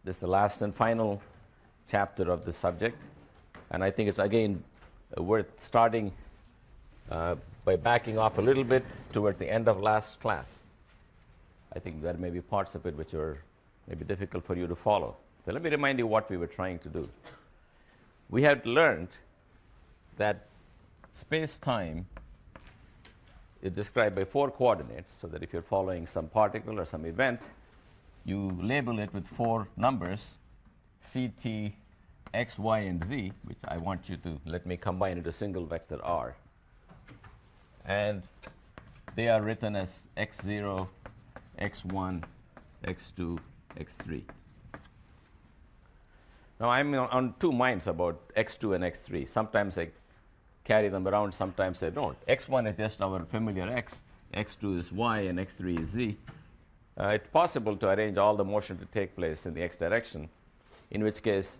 This is the last and final chapter of the subject, and I think it's again worth starting by backing off a little bit towards the end of last class. I think there may be parts of it which are maybe difficult for you to follow. So let me remind you what we were trying to do. We had learned that space-time is described by 4 coordinates, so that if you're following some particle or some event, you label it with 4 numbers, ct, x, y, and z, which I want you to let me combine into a single vector r. And they are written as x0, x1, x2, x3. Now, I'm on 2 minds about x2 and x3. Sometimes I carry them around, sometimes I don't. x1 is just our familiar x, x2 is y, and x3 is z. It's possible to arrange all the motion to take place in the x direction, in which case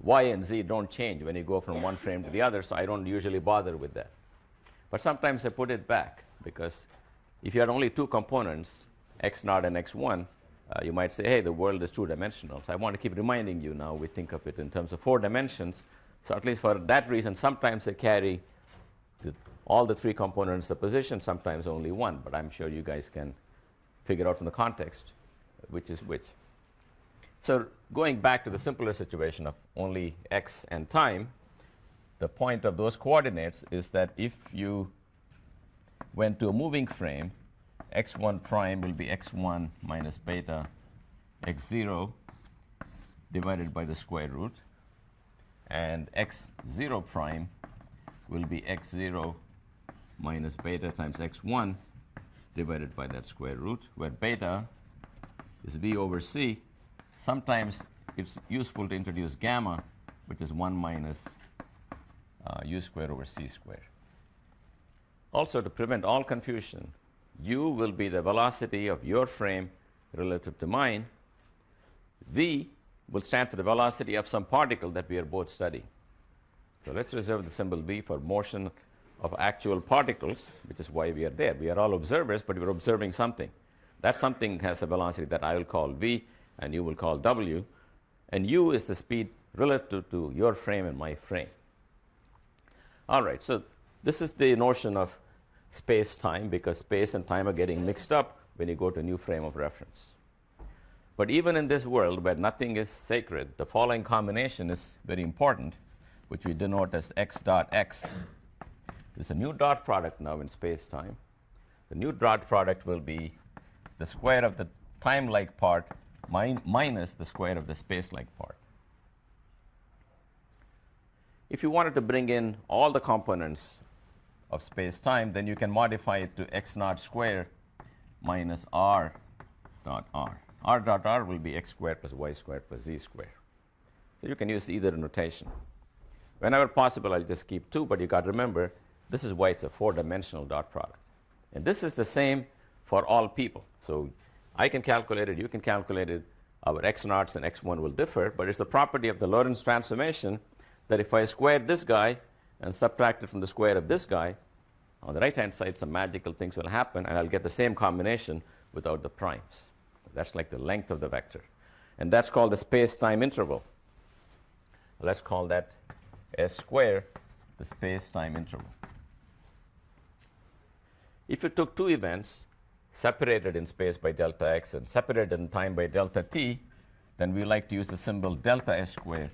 y and z don't change when you go from one frame to the other, so I don't usually bother with that. But sometimes I put it back, because if you had only 2 components, x0 and x1, you might say, hey, the world is 2-dimensional. So I want to keep reminding you now we think of it in terms of 4 dimensions. So at least for that reason, sometimes I carry all the 3 components of position, sometimes only 1. But I'm sure you guys can figure out from the context which is which. So going back to the simpler situation of only x and time, the point of those coordinates is that if you went to a moving frame, x1 prime will be x1 minus beta x0 divided by the square root, and x0 prime will be x0 minus beta times x1 divided by that square root, where beta is v over c. Sometimes it's useful to introduce gamma, which is 1 minus u squared over c squared. Also, to prevent all confusion, u will be the velocity of your frame relative to mine. V will stand for the velocity of some particle that we are both studying. So let's reserve the symbol v for motion of actual particles, which is why we are there. We are all observers, but we're observing something. That something has a velocity that I will call v, and you will call w. And u is the speed relative to your frame and my frame. All right, so this is the notion of space-time, because space and time are getting mixed up when you go to a new frame of reference. But even in this world where nothing is sacred, the following combination is very important, which we denote as x dot x. There's a new dot product now in space-time. The new dot product will be the square of the time-like part minus the square of the space-like part. If you wanted to bring in all the components of space-time, then you can modify it to x naught squared minus r dot r. R dot r will be x squared plus y squared plus z squared. So you can use either notation. Whenever possible, I'll just keep 2, but you got to remember, this is why it's a 4-dimensional dot product. And this is the same for all people. So I can calculate it, you can calculate it. Our x naughts and x1 will differ, but it's the property of the Lorentz transformation that if I square this guy and subtract it from the square of this guy, on the right-hand side, some magical things will happen, and I'll get the same combination without the primes. That's like the length of the vector. And that's called the space-time interval. Let's call that s squared, the space-time interval. If you took 2 events, separated in space by delta x and separated in time by delta t, then we like to use the symbol delta s squared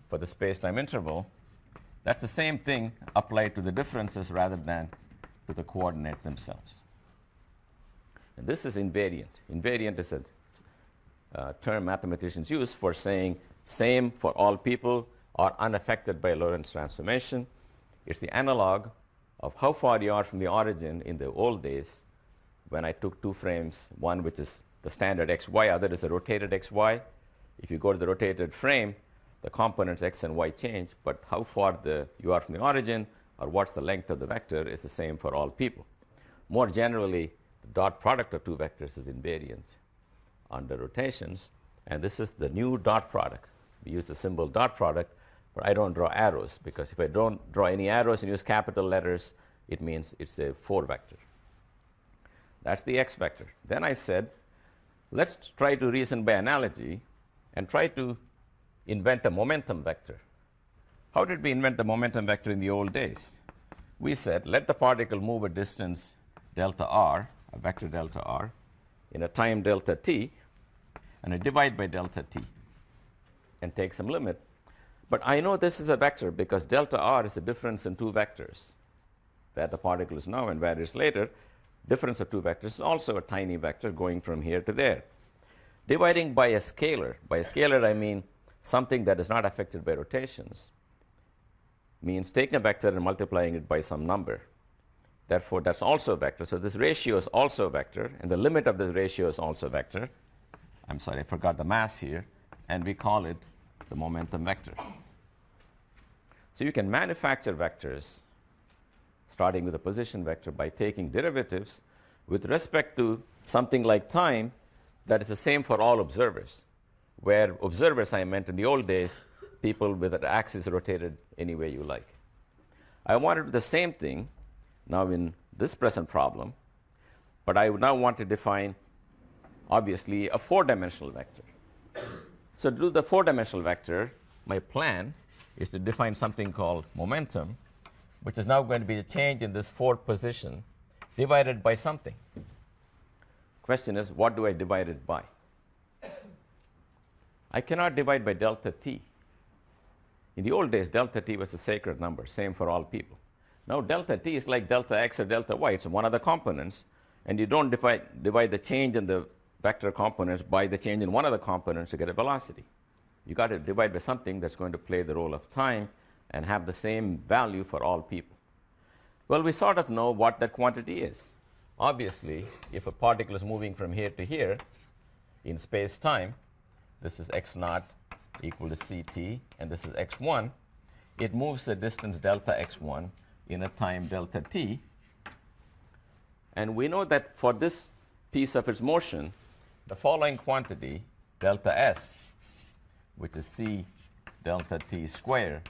for the space-time interval. That's the same thing applied to the differences rather than to the coordinate themselves. And this is invariant. Invariant is a term mathematicians use for saying same for all people or unaffected by Lorentz transformation. It's the analog of how far you are from the origin in the old days when I took 2 frames, one which is the standard xy, other is a rotated xy. If you go to the rotated frame, the components x and y change, but how far you are from the origin or what's the length of the vector is the same for all people. More generally, the dot product of 2 vectors is invariant under rotations, and this is the new dot product. We use the symbol dot product, but I don't draw arrows, because if I don't draw any arrows and use capital letters, it means it's a 4 vector. That's the x vector. Then I said, let's try to reason by analogy and try to invent a momentum vector. How did we invent the momentum vector in the old days? We said, let the particle move a distance delta r, a vector delta r, in a time delta t, and I divide by delta t and take some limit. But I know this is a vector because delta r is the difference in two vectors, where the particle is now and where it is later. Difference of two vectors is also a tiny vector going from here to there. Dividing by a scalar I mean something that is not affected by rotations, means taking a vector and multiplying it by some number. Therefore, that's also a vector. So this ratio is also a vector, and the limit of the ratio is also a vector. I'm sorry, I forgot the mass here, and we call it the momentum vector. So you can manufacture vectors starting with a position vector by taking derivatives with respect to something like time that is the same for all observers, where observers, I meant in the old days, people with an axis rotated any way you like. I want to do the same thing now in this present problem, but I would now want to define, obviously, a four-dimensional vector. So to do the four-dimensional vector, my plan is to define something called momentum, which is now going to be a change in this fourth position divided by something. Question is, what do I divide it by? I cannot divide by delta t. In the old days, delta t was a sacred number, same for all people. Now delta t is like delta x or delta y. It's one of the components, and you don't divide the change in the vector components by the change in one of the components to get a velocity. You got to divide by something that's going to play the role of time and have the same value for all people. Well, we sort of know what that quantity is. Obviously, if a particle is moving from here to here in space-time, this is x naught equal to ct, and this is x1. It moves the distance delta x1 in a time delta t. And we know that for this piece of its motion, the following quantity, delta s, which is c delta t square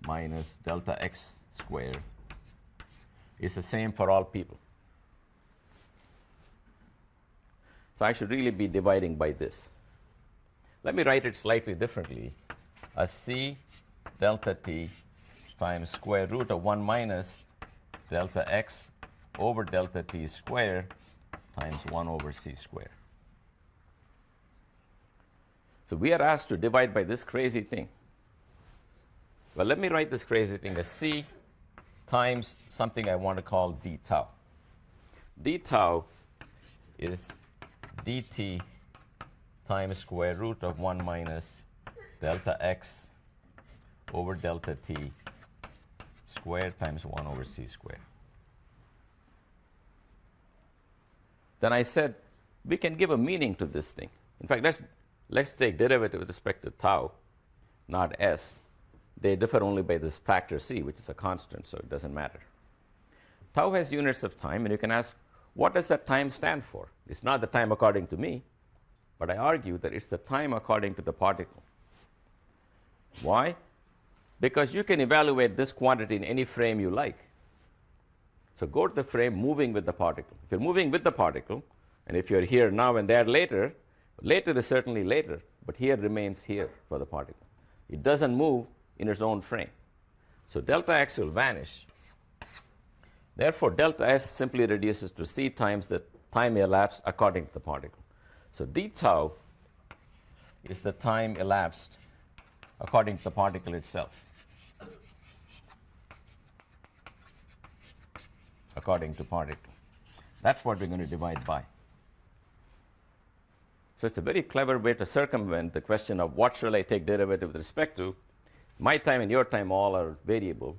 minus delta x square, is the same for all people. So I should really be dividing by this. Let me write it slightly differently. A c delta t times square root of 1 minus delta x over delta t square times 1 over c square. So we are asked to divide by this crazy thing. Well, let me write this crazy thing as c times something I want to call d tau. D tau is dt times square root of 1 minus delta x over delta t squared times 1 over c squared. Then I said we can give a meaning to this thing. In fact, let's take derivative with respect to tau, not s. They differ only by this factor c, which is a constant, so it doesn't matter. Tau has units of time, and you can ask, what does that time stand for? It's not the time according to me, but I argue that it's the time according to the particle. Why? Because you can evaluate this quantity in any frame you like. So go to the frame moving with the particle. If you're moving with the particle, and if you're here now and there later, later is certainly later, but here remains here for the particle. It doesn't move in its own frame. So delta x will vanish. Therefore, delta s simply reduces to c times the time elapsed according to the particle. So d tau is the time elapsed according to the particle itself. According to particle. That's what we're going to divide by. So it's a very clever way to circumvent the question of what shall I take derivative with respect to. My time and your time all are variable.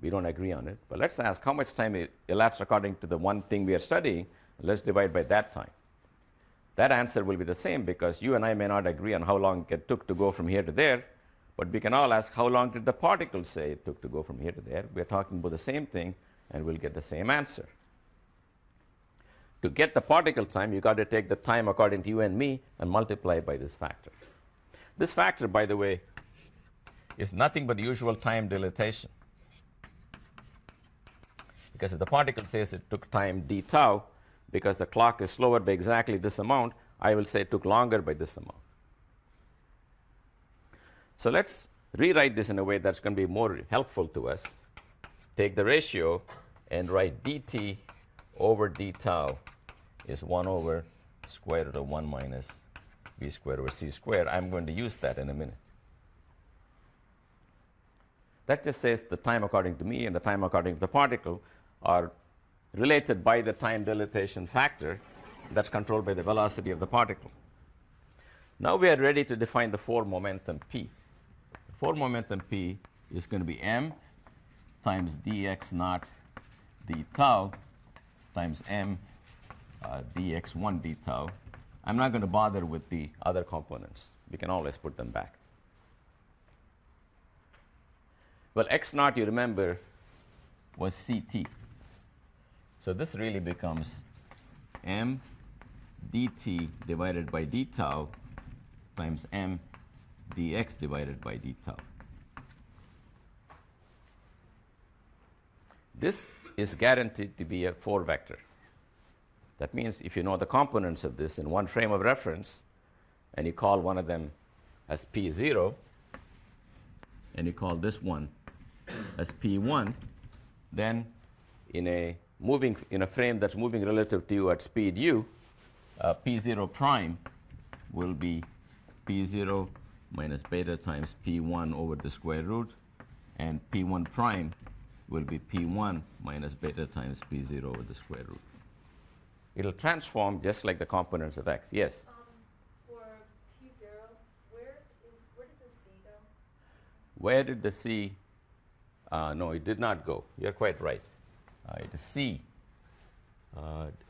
We don't agree on it. But let's ask how much time elapsed according to the one thing we are studying. Let's divide by that time. That answer will be the same because you and I may not agree on how long it took to go from here to there, but we can all ask how long did the particle say it took to go from here to there. We're talking about the same thing, and we'll get the same answer. To get the particle time, you got to take the time according to you and me and multiply by this factor. This factor, by the way, is nothing but the usual time dilatation. Because if the particle says it took time d tau, because the clock is slower by exactly this amount, I will say it took longer by this amount. So let's rewrite this in a way that's going to be more helpful to us. Take the ratio and write dt over d tau is 1 over square root of 1 minus v squared over c squared. I'm going to use that in a minute. That just says the time according to me and the time according to the particle are related by the time dilatation factor that's controlled by the velocity of the particle. Now we are ready to define the force momentum p. The force momentum p is going to be m times dx naught d tau times m dx1 d tau. I'm not going to bother with the other components. We can always put them back. Well, x naught, you remember, was ct. So this really becomes m dt divided by d tau times m dx divided by d tau. This is guaranteed to be a 4-vector. That means if you know the components of this in one frame of reference, and you call one of them as p0, and you call this one as p1, then in a frame that's moving relative to you at speed u, p0 prime will be p0 minus beta times p1 over the square root, and p1 prime will be p1 minus beta times p0 over the square root. It'll transform just like the components of x. Yes? For p0, where does the c go? Where did the c? No, it did not go. You're quite right. It is c.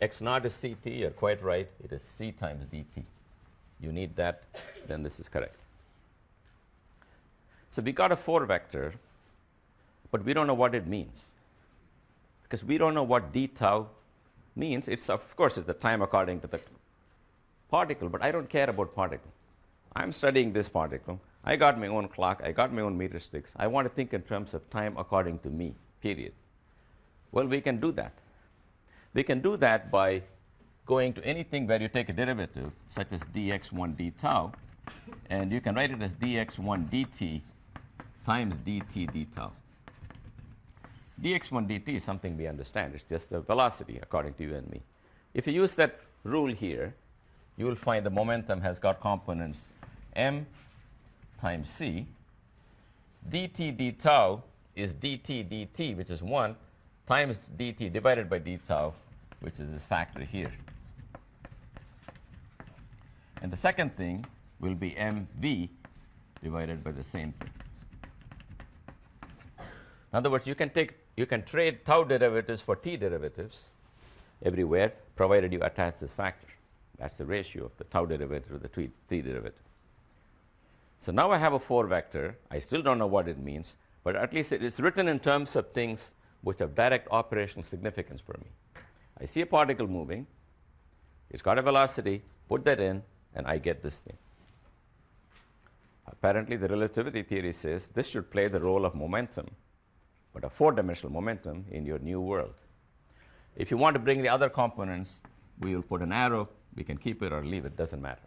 X naught is ct. You're quite right. It is c times dt. You need that, then this is correct. So we got a 4-vector, but we don't know what it means, because we don't know what d tau means. It's, of course, it's the time according to the particle, but I don't care about particle. I'm studying this particle. I got my own clock. I got my own meter sticks. I want to think in terms of time according to me, period. Well, we can do that. We can do that by going to anything where you take a derivative, such as dx1 d tau, and you can write it as dx1 dt times dt d tau. dx1 dt is something we understand. It's just the velocity according to you and me. If you use that rule here, you will find the momentum has got components m times c. dt d tau is dt dt, which is 1, times dt divided by d tau, which is this factor here. And the second thing will be mv divided by the same thing. In other words, you can trade tau derivatives for t derivatives everywhere, provided you attach this factor. That's the ratio of the tau derivative to the t derivative. So now I have a 4-vector. I still don't know what it means, but at least it is written in terms of things which have direct operational significance for me. I see a particle moving. It's got a velocity. Put that in, and I get this thing. Apparently, the relativity theory says this should play the role of momentum, but a 4-dimensional momentum in your new world. If you want to bring the other components, we will put an arrow. We can keep it or leave it. Doesn't matter.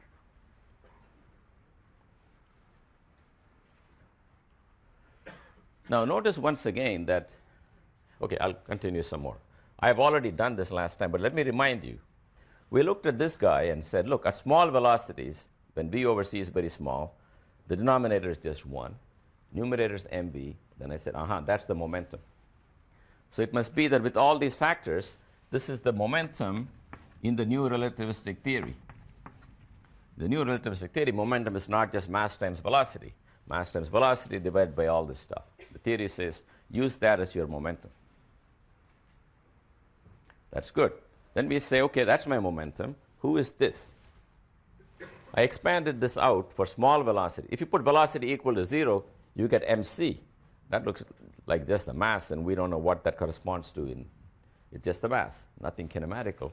Now, notice once again that, okay, I'll continue some more. I've already done this last time, but let me remind you. We looked at this guy and said, look, at small velocities, when v over c is very small, the denominator is just 1. Numerator is mv. Then I said, that's the momentum. So it must be that with all these factors, this is the momentum in the new relativistic theory. The new relativistic theory, momentum is not just mass times velocity. Mass times velocity divided by all this stuff. The theory says, use that as your momentum. That's good. Then we say, okay, that's my momentum. Who is this? I expanded this out for small velocity. If you put velocity equal to 0, you get mc. That looks like just the mass, and we don't know what that corresponds to. It's just the mass, nothing kinematical.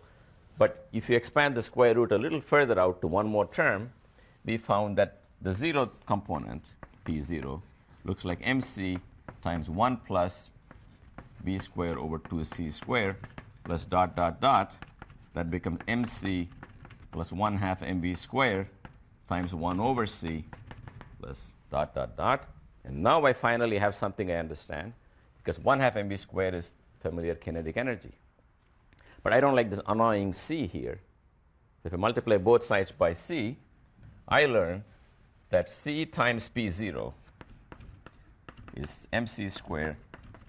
But if you expand the square root a little further out to one more term, we found that the 0th component, p0, looks like mc times 1 plus v squared over 2c squared plus dot, dot, dot. That becomes mc plus 1/2 mv squared times 1 over c plus dot, dot, dot. And now I finally have something I understand, because 1/2 mv squared is familiar kinetic energy. But I don't like this annoying c here. If I multiply both sides by c, I learn that c times p0 is mc squared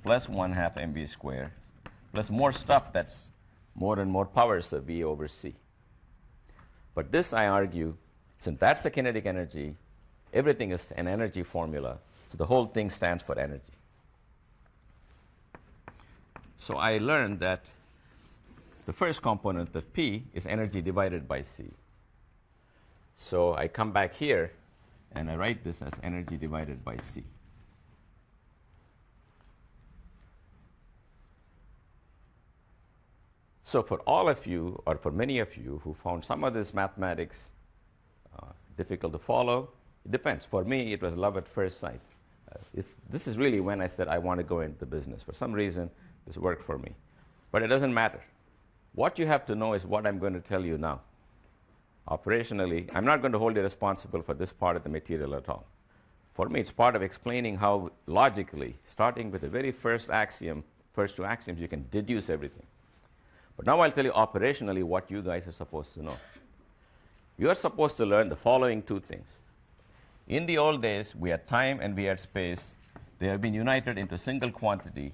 plus 1/2 mv squared plus more stuff that's more and more powers of v over c. But this, I argue, since that's the kinetic energy, everything is an energy formula, so the whole thing stands for energy. So I learned that the first component of P is energy divided by C. So I come back here and I write this as energy divided by C. So for all of you, or for many of you who found some of this mathematics difficult to follow, it depends. For me, it was love at first sight. This is really when I said I want to go into the business. For some reason, this worked for me. But it doesn't matter. What you have to know is what I'm going to tell you now. Operationally, I'm not going to hold you responsible for this part of the material at all. For me, it's part of explaining how logically, starting with the very first axiom, first two axioms, you can deduce everything. But now I'll tell you operationally what you guys are supposed to know. You are supposed to learn the following two things. In the old days, we had time and we had space. They have been united into a single quantity,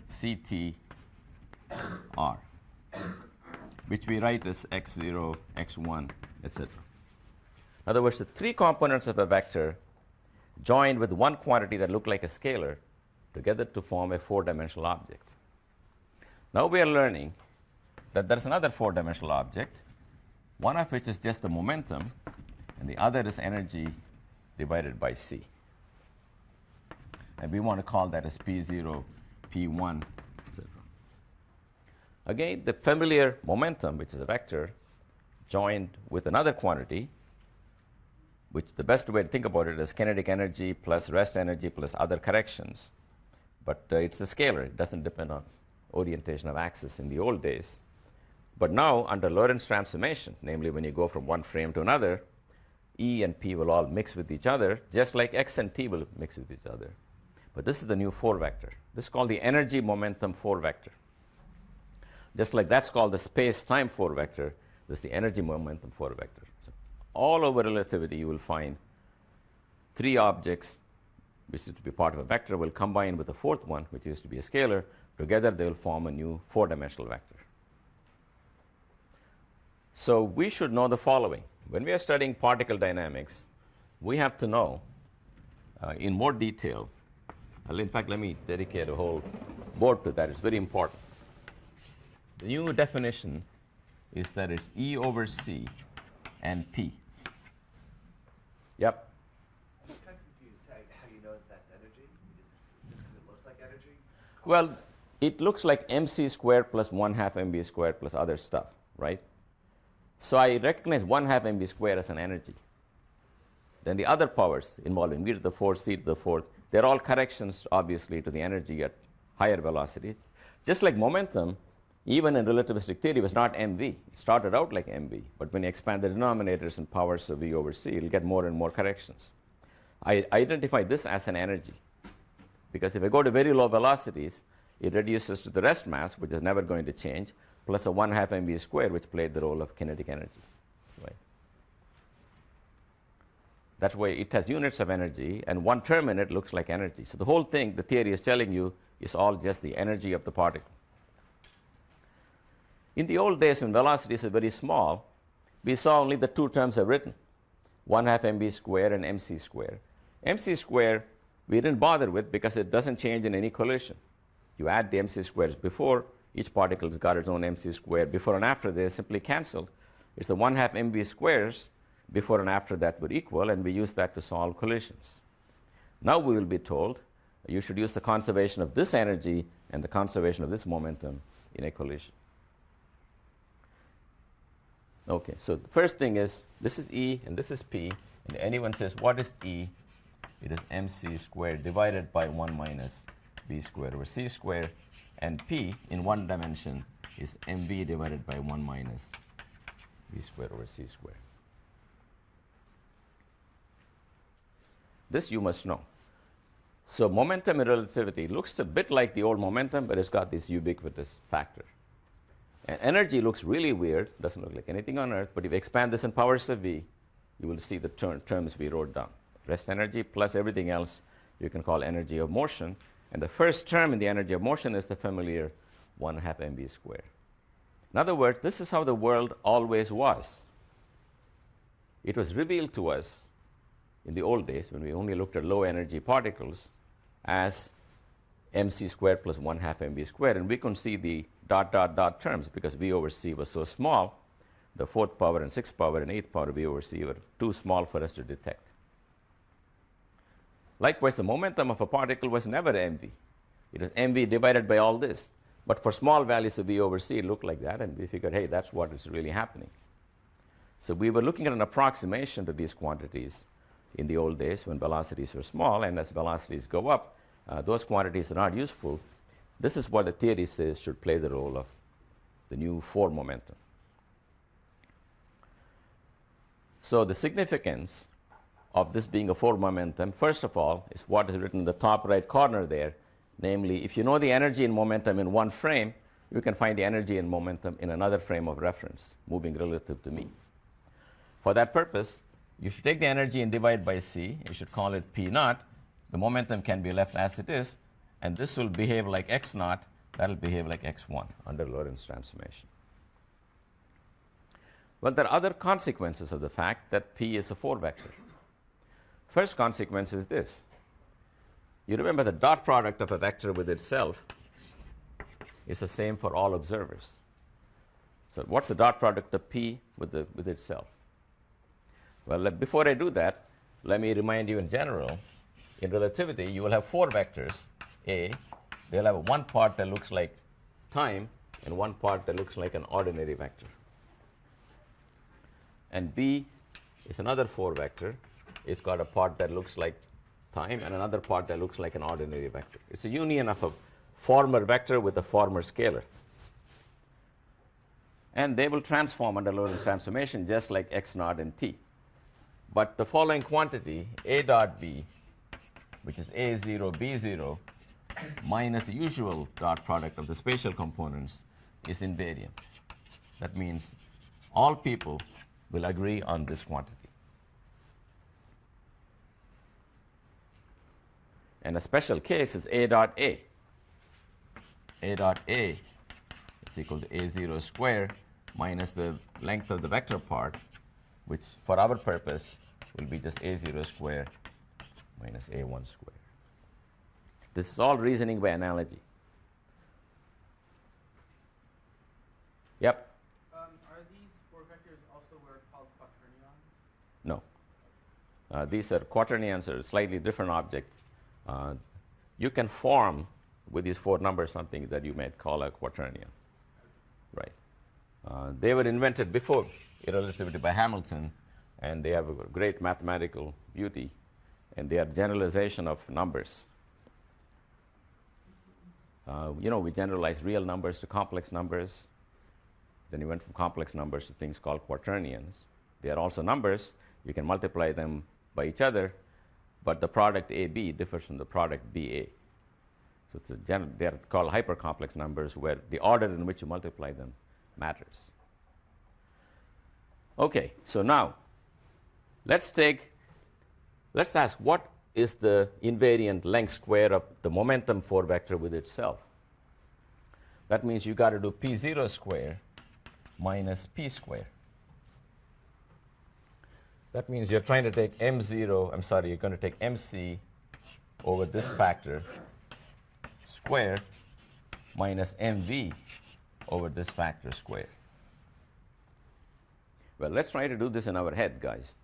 CT R, which we write as x0, x1, etc. In other words, the three components of a vector joined with one quantity that look like a scalar together to form a four-dimensional object. Now we are learning that there's another four-dimensional object, one of which is just the momentum, and the other is energy divided by c. And we want to call that as p0, p1, etc. Again, the familiar momentum, which is a vector, joined with another quantity, which the best way to think about it is kinetic energy plus rest energy plus other corrections. But it's a scalar. It doesn't depend on orientation of axis in the old days. But now, under Lorentz transformation, namely when you go from one frame to another, E and P will all mix with each other, just like X and T will mix with each other. But this is the new four vector. This is called the energy momentum four vector. Just like that's called the space-time four vector, this is the energy momentum four vector. So all over relativity, you will find three objects, which is to be part of a vector, will combine with the fourth one, which is to be a scalar. Together, they will form a new four-dimensional vector. So we should know the following. When we are studying particle dynamics, we have to know in more detail. In fact, let me dedicate a whole board to that. It's very important. The new definition is that it's E over C and P. Yep. I'm kind of confused how you know that that's energy. Just because it looks like energy? Well, it looks like mc squared plus 1/2 mv squared plus other stuff, right? So I recognize 1/2 mv squared as an energy. Then the other powers involving v to the fourth, c to the fourth, they're all corrections, obviously, to the energy at higher velocity. Just like momentum, even in relativistic theory, was not mv. It started out like mv. But when you expand the denominators and powers of v over c, you'll get more and more corrections. I identify this as an energy. Because if I go to very low velocities, it reduces to the rest mass, which is never going to change, plus a 1/2 mv squared, which played the role of kinetic energy. Right? That's why it has units of energy, and one term in it looks like energy. So the whole thing, the theory is telling you, is all just the energy of the particle. In the old days, when velocities are very small, we saw only the two terms are written, 1/2 mv squared and mc squared. Mc squared we didn't bother with because it doesn't change in any collision. You add the mc squares before, each particle has got its own mc squared. Before and after, they're simply canceled. It's the 1/2 mv squares before and after that were equal, and we use that to solve collisions. Now we will be told you should use the conservation of this energy and the conservation of this momentum in a collision. Okay, so the first thing is, this is E and this is P, and anyone says, what is E? It is mc squared divided by 1 minus v squared over c squared, and P in one dimension is mv divided by 1 minus v squared over c squared. This you must know. So momentum in relativity looks a bit like the old momentum, but it's got this ubiquitous factor. And energy looks really weird, doesn't look like anything on Earth, but if you expand this in powers of V, you will see the terms we wrote down. Rest energy plus everything else you can call energy of motion. And the first term in the energy of motion is the familiar 1/2 mv squared. In other words, this is how the world always was. It was revealed to us in the old days when we only looked at low energy particles as mc squared plus 1/2 mv squared, and we couldn't see the ... terms because v over c was so small. The 4th power and 6th power and 8th power v over c were too small for us to detect. Likewise, the momentum of a particle was never mv. It was mv divided by all this. But for small values of v over c, it looked like that, and we figured, hey, that's what is really happening. So we were looking at an approximation to these quantities in the old days when velocities were small, and as velocities go up, those quantities are not useful. This is what the theory says should play the role of the new 4 momentum. So the significance of this being a 4 momentum, first of all, is what is written in the top right corner there. Namely, if you know the energy and momentum in one frame, you can find the energy and momentum in another frame of reference, moving relative to me. For that purpose, you should take the energy and divide by c. You should call it p naught. The momentum can be left as it is, and this will behave like x naught. That will behave like x1 under Lorentz transformation. Well, there are other consequences of the fact that p is a 4 vector. First consequence is this. You remember the dot product of a vector with itself is the same for all observers. So what's the dot product of p with itself? Well, before I do that, let me remind you in general, in relativity, you will have 4 vectors. A, they'll have one part that looks like time and one part that looks like an ordinary vector. And B is another 4 vector. It's got a part that looks like time and another part that looks like an ordinary vector. It's a union of a former vector with a former scalar. And they will transform under Lorentz transformation just like x naught and t. But the following quantity, a dot b, which is a0, b0, minus the usual dot product of the spatial components, is invariant. That means all people will agree on this quantity. And a special case is a dot a. A dot a is equal to a0 squared minus the length of the vector part, which for our purpose will be just a0 squared minus a1 squared. This is all reasoning by analogy. Yep. Are these 4 vectors also what are called quaternions? No. These are quaternions, are a slightly different object. You can form with these 4 numbers something that you might call a quaternion. Right. They were invented before irrelativity by Hamilton, and they have a great mathematical beauty, and they are generalization of numbers. We generalize real numbers to complex numbers. Then you went from complex numbers to things called quaternions. They are also numbers. You can multiply them by each other, but the product AB differs from the product BA. So they are called hypercomplex numbers where the order in which you multiply them matters. Okay, so now let's ask what is the invariant length square of the momentum 4 vector with itself. That means you got to do p0 squared minus p squared. That means you're trying to take you're going to take mc over this factor squared minus mv over this factor squared. Well, let's try to do this in our head, guys.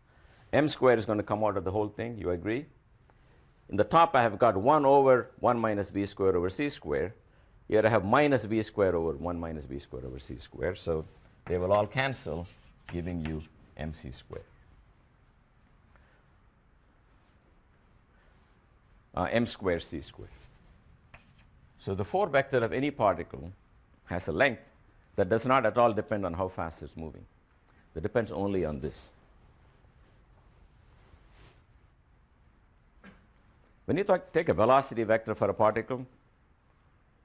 M squared is going to come out of the whole thing. You agree? In the top, I have got 1 over 1 minus v squared over c squared. Here I have minus v squared over 1 minus v squared over c squared. So they will all cancel, giving you mc squared. M squared c squared. So the 4 vector of any particle has a length that does not at all depend on how fast it's moving. It depends only on this. When you take a velocity vector for a particle,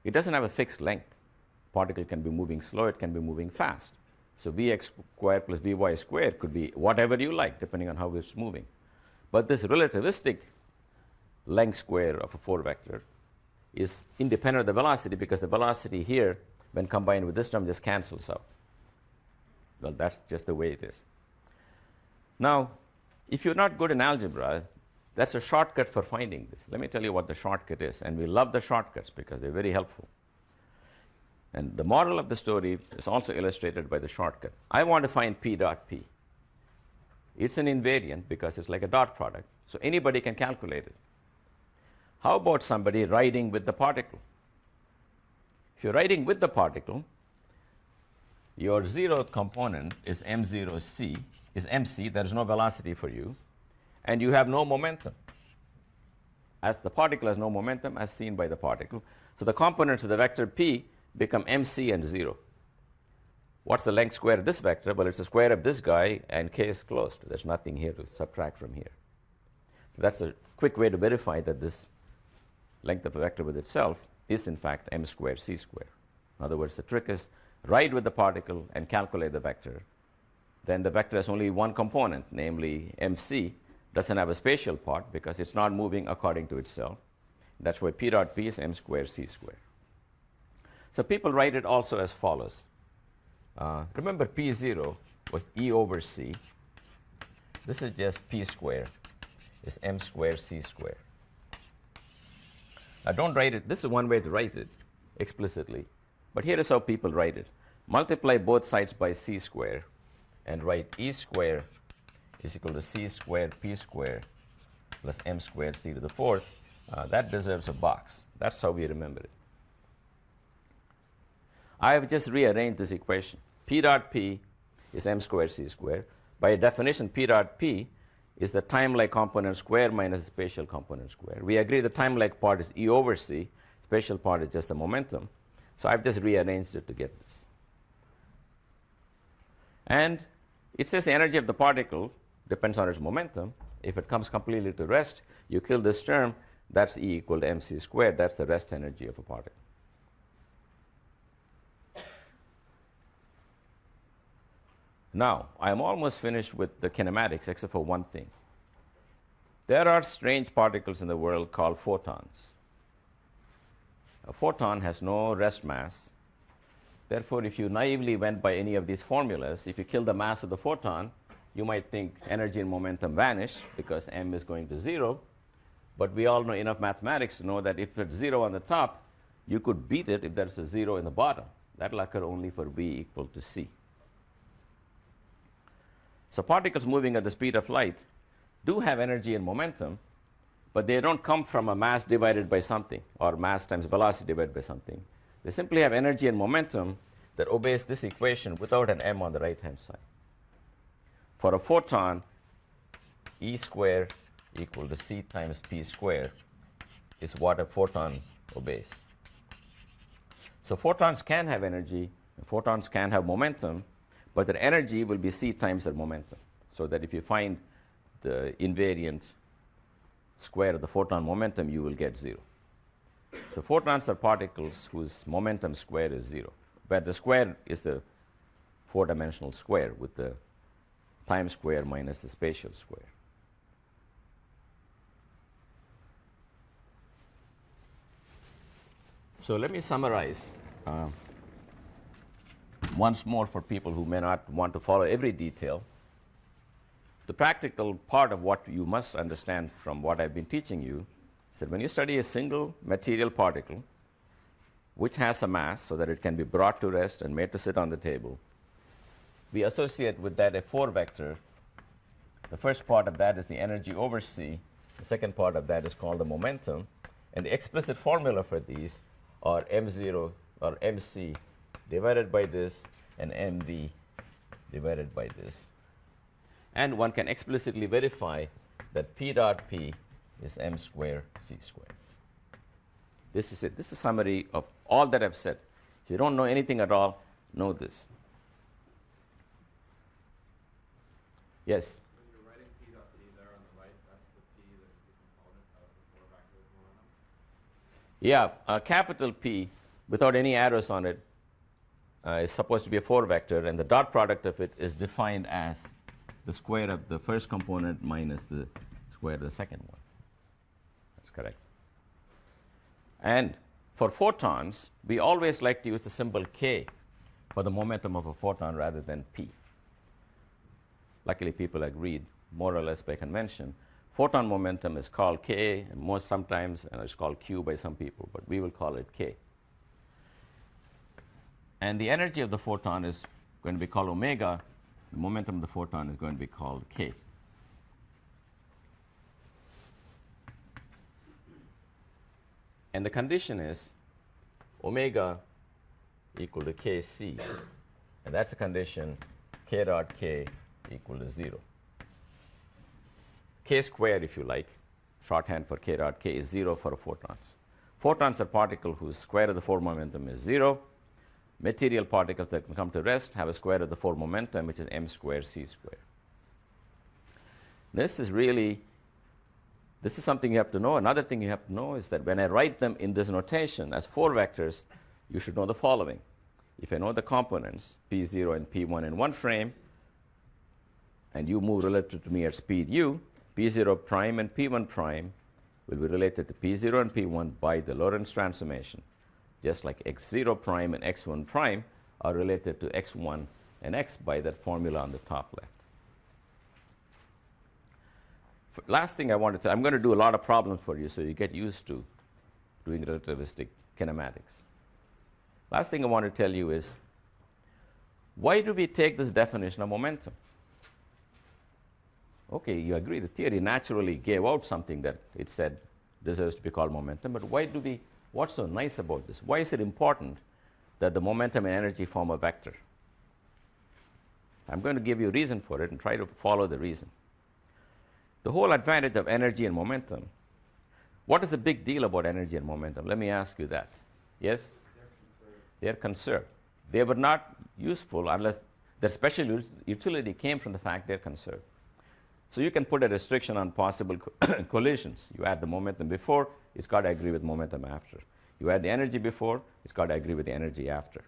it doesn't have a fixed length. Particle can be moving slow, it can be moving fast. So Vx squared plus Vy squared could be whatever you like, depending on how it's moving. But this relativistic length square of a 4 vector is independent of the velocity, because the velocity here, when combined with this term, just cancels out. Well, that's just the way it is. Now, if you're not good in algebra, that's a shortcut for finding this. Let me tell you what the shortcut is. And we love the shortcuts because they're very helpful. And the moral of the story is also illustrated by the shortcut. I want to find P dot P. It's an invariant because it's like a dot product. So anybody can calculate it. How about somebody riding with the particle? If you're riding with the particle, your zeroth component is m0c, is mc, there is no velocity for you, and you have no momentum. As the particle has no momentum, as seen by the particle. So the components of the vector P become mc and 0. What's the length square of this vector? Well, it's the square of this guy, and k is closed. There's nothing here to subtract from here. So that's a quick way to verify that this length of a vector with itself is, in fact, m squared c squared. In other words, the trick is ride with the particle and calculate the vector. Then the vector has only one component, namely mc, doesn't have a spatial part because it's not moving according to itself. That's why P dot P is m squared c squared. So people write it also as follows. Remember, P0 was E over C. This is just P squared is m squared c squared. Now don't write it. This is one way to write it explicitly. But here is how people write it. Multiply both sides by c squared and write E squared is equal to c squared p squared plus m squared c to the fourth. That deserves a box. That's how we remember it. I have just rearranged this equation. P dot P is m squared c squared. By definition, P dot P is the time-like component square minus the spatial component square. We agree the time-like part is E over c. Spatial part is just the momentum. So I've just rearranged it to get this. And it says the energy of the particle depends on its momentum. If it comes completely to rest, you kill this term. That's E equal to mc squared. That's the rest energy of a particle. Now, I am almost finished with the kinematics, except for one thing. There are strange particles in the world called photons. A photon has no rest mass. Therefore, if you naively went by any of these formulas, if you kill the mass of the photon, you might think energy and momentum vanish because m is going to 0. But we all know enough mathematics to know that if it's 0 on the top, you could beat it if there's a 0 in the bottom. That will occur only for v equal to c. So particles moving at the speed of light do have energy and momentum, but they don't come from a mass divided by something, or mass times velocity divided by something. They simply have energy and momentum that obeys this equation without an m on the right-hand side. For a photon, E squared equal to c times p squared is what a photon obeys. So photons can have energy, and photons can have momentum, but their energy will be c times their momentum. So that if you find the invariant square of the photon momentum, you will get 0. So photons are particles whose momentum square is 0, where the square is the 4-dimensional square with the time square minus the spatial square. So let me summarize once more for people who may not want to follow every detail. The practical part of what you must understand from what I've been teaching you is that when you study a single material particle which has a mass so that it can be brought to rest and made to sit on the table, we associate with that a 4 vector. The first part of that is the energy over c. The second part of that is called the momentum. And the explicit formula for these are m0 or mc divided by this and mv divided by this. And one can explicitly verify that P dot P is m squared c squared. This is it. This is a summary of all that I've said. If you don't know anything at all, know this. Yes? When you're writing P dot P there on the right, that's the P that is the component of the 4 vector Yeah, capital P without any arrows on it is supposed to be a 4 vector, and the dot product of it is defined as the square of the first component minus the square of the second one. That's correct. And for photons, we always like to use the symbol K for the momentum of a photon rather than P. Luckily, people agreed, more or less by convention. Photon momentum is called K, and most sometimes it's called Q by some people, but we will call it K. And the energy of the photon is going to be called omega. The momentum of the photon is going to be called K. And the condition is omega equal to Kc. And that's the condition K dot K equal to 0. K squared, if you like, shorthand for K dot K, is 0 for photons. Photons are particles whose square of the 4 momentum is 0. Material particles that can come to rest have a square of the 4 momentum, which is m squared c squared. This is something you have to know. Another thing you have to know is that when I write them in this notation as 4 vectors, you should know the following. If I know the components, P0 and P1 in one frame, and you move relative to me at speed u, P0 prime and P1 prime will be related to P0 and P1 by the Lorentz transformation, just like x0 prime and x1 prime are related to x1 and x by that formula on the top left. Last thing I wanted to say, I'm going to do a lot of problems for you so you get used to doing relativistic kinematics. Last thing I want to tell you is, why do we take this definition of momentum? Okay, you agree the theory naturally gave out something that it said deserves to be called momentum, but what's so nice about this? Why is it important that the momentum and energy form a vector? I'm going to give you a reason for it and try to follow the reason. The whole advantage of energy and momentum, what is the big deal about energy and momentum? Let me ask you that. Yes? They're conserved. They were not useful unless their special utility came from the fact they're conserved. So you can put a restriction on possible collisions. You add the momentum before, it's got to agree with momentum after. You add the energy before, it's got to agree with the energy after.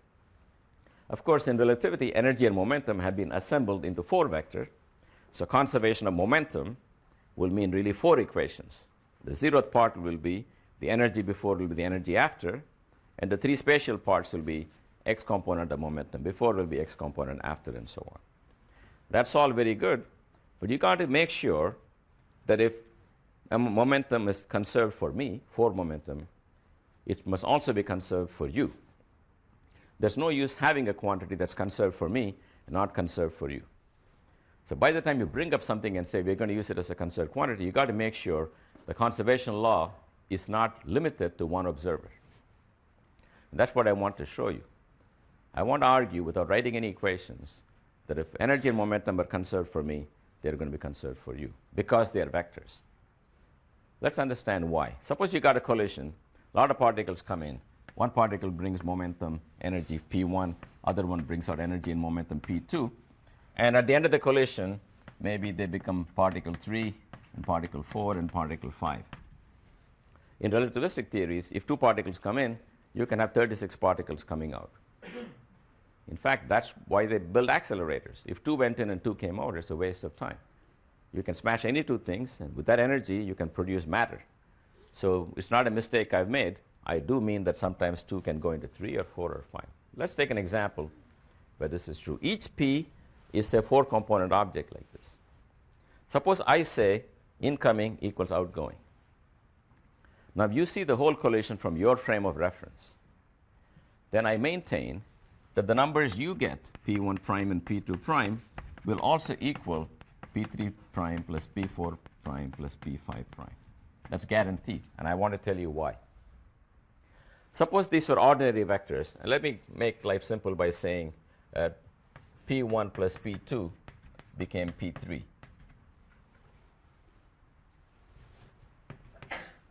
Of course, in relativity, energy and momentum have been assembled into 4 vectors. So conservation of momentum will mean really 4 equations. The 0th part will be the energy before will be the energy after, and the 3 spatial parts will be x component of momentum before will be x component after, and so on. That's all very good, but you got to make sure that if a momentum is conserved for me, 4 momentum, it must also be conserved for you. There's no use having a quantity that's conserved for me and not conserved for you. So by the time you bring up something and say we're going to use it as a conserved quantity, you got to make sure the conservation law is not limited to one observer. And that's what I want to show you. I want to argue without writing any equations that if energy and momentum are conserved for me, they're going to be conserved for you because they are vectors. Let's understand why. Suppose you got a collision, a lot of particles come in. One particle brings momentum, energy P1, other one brings out energy and momentum P2. And at the end of the collision, maybe they become particle 3 and particle 4 and particle 5. In relativistic theories, if 2 particles come in, you can have 36 particles coming out. In fact, that's why they build accelerators. If 2 went in and 2 came out, it's a waste of time. You can smash any 2 things, and with that energy, you can produce matter. So it's not a mistake I've made. I do mean that sometimes 2 can go into 3 or 4 or 5. Let's take an example where this is true. Each P is a 4-component object like this. Suppose I say incoming equals outgoing. Now, if you see the whole collision from your frame of reference, then I maintain that the numbers you get, P1 prime and P2 prime, will also equal P3 prime plus P4 prime plus P5 prime. That's guaranteed, and I want to tell you why. Suppose these were ordinary vectors, and let me make life simple by saying P1 plus P2 became P3.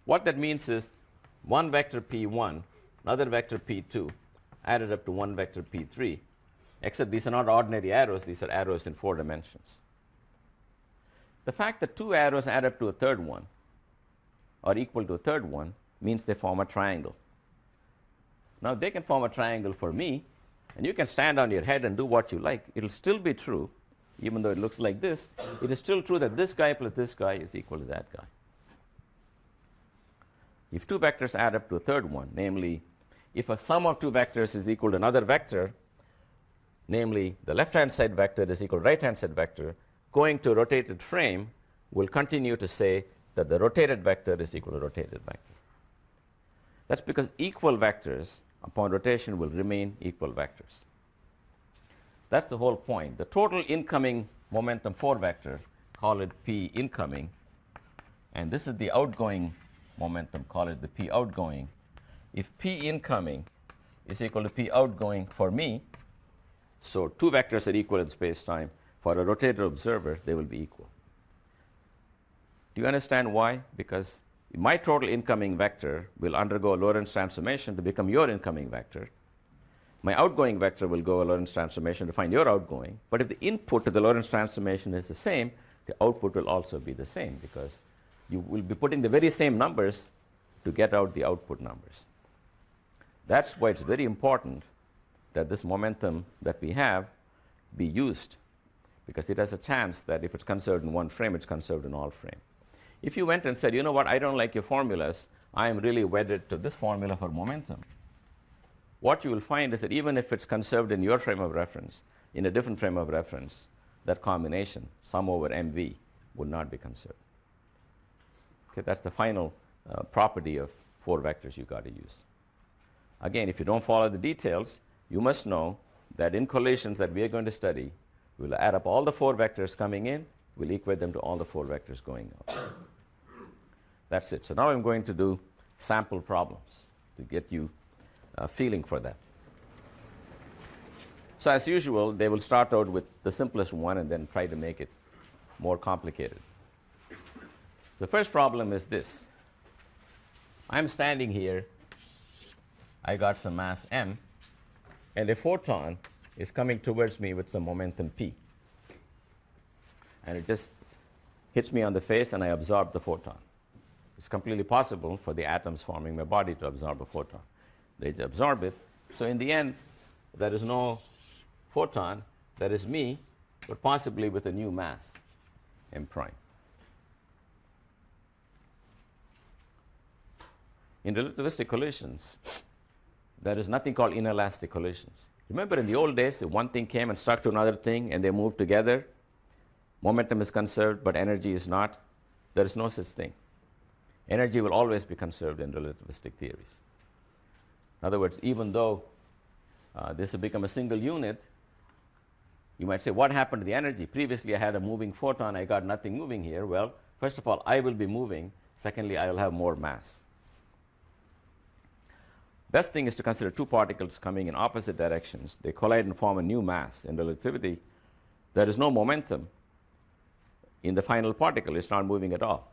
What that means is one vector P1, another vector P2, added up to one vector P3, except these are not ordinary arrows, these are arrows in 4 dimensions. The fact that 2 arrows add up to a third one, or equal to a third one, means they form a triangle. Now, they can form a triangle for me, and you can stand on your head and do what you like. It'll still be true, even though it looks like this. It is still true that this guy plus this guy is equal to that guy. If two vectors add up to a third one, namely, if a sum of two vectors is equal to another vector, namely, the left-hand side vector is equal to right-hand side vector, going to a rotated frame will continue to say that the rotated vector is equal to rotated vector. That's because equal vectors upon rotation will remain equal vectors. That's the whole point. The total incoming momentum 4 vector, call it P incoming, and this is the outgoing momentum, call it the P outgoing. If P incoming is equal to P outgoing for me, so two vectors are equal in space-time, for a rotated observer, they will be equal. Do you understand why? Because my total incoming vector will undergo a Lorentz transformation to become your incoming vector. My outgoing vector will go a Lorentz transformation to find your outgoing. But if the input to the Lorentz transformation is the same, the output will also be the same, because you will be putting the very same numbers to get out the output numbers. That's why it's very important that this momentum that we have be used, because it has a chance that if it's conserved in one frame, it's conserved in all frames. If you went and said, you know what, I don't like your formulas, I am really wedded to this formula for momentum, what you will find is that even if it's conserved in your frame of reference, in a different frame of reference, that combination, sum over mv, would not be conserved. Okay, that's the final property of 4 vectors you got to use. Again, if you don't follow the details, you must know that in collisions that we are going to study, we'll add up all the 4 vectors coming in, we'll equate them to all the 4 vectors going out. That's it. So now I'm going to do sample problems to get you a feeling for that. So as usual, they will start out with the simplest one and then try to make it more complicated. So the first problem is this. I'm standing here. I got some mass m, and a photon is coming towards me with some momentum p. And it just hits me on the face, and I absorb the photon. It's completely possible for the atoms forming my body to absorb a photon. They absorb it. So in the end, there is no photon. There is me, but possibly with a new mass, m prime. In relativistic collisions, there is nothing called inelastic collisions. Remember in the old days, if one thing came and stuck to another thing and they moved together, momentum is conserved, but energy is not. There is no such thing. Energy will always be conserved in relativistic theories. In other words, even though this has become a single unit, you might say, what happened to the energy? Previously, I had a moving photon. I got nothing moving here. Well, first of all, I will be moving. Secondly, I will have more mass. Best thing is to consider two particles coming in opposite directions. They collide and form a new mass. In relativity, there is no momentum in the final particle. It's not moving at all.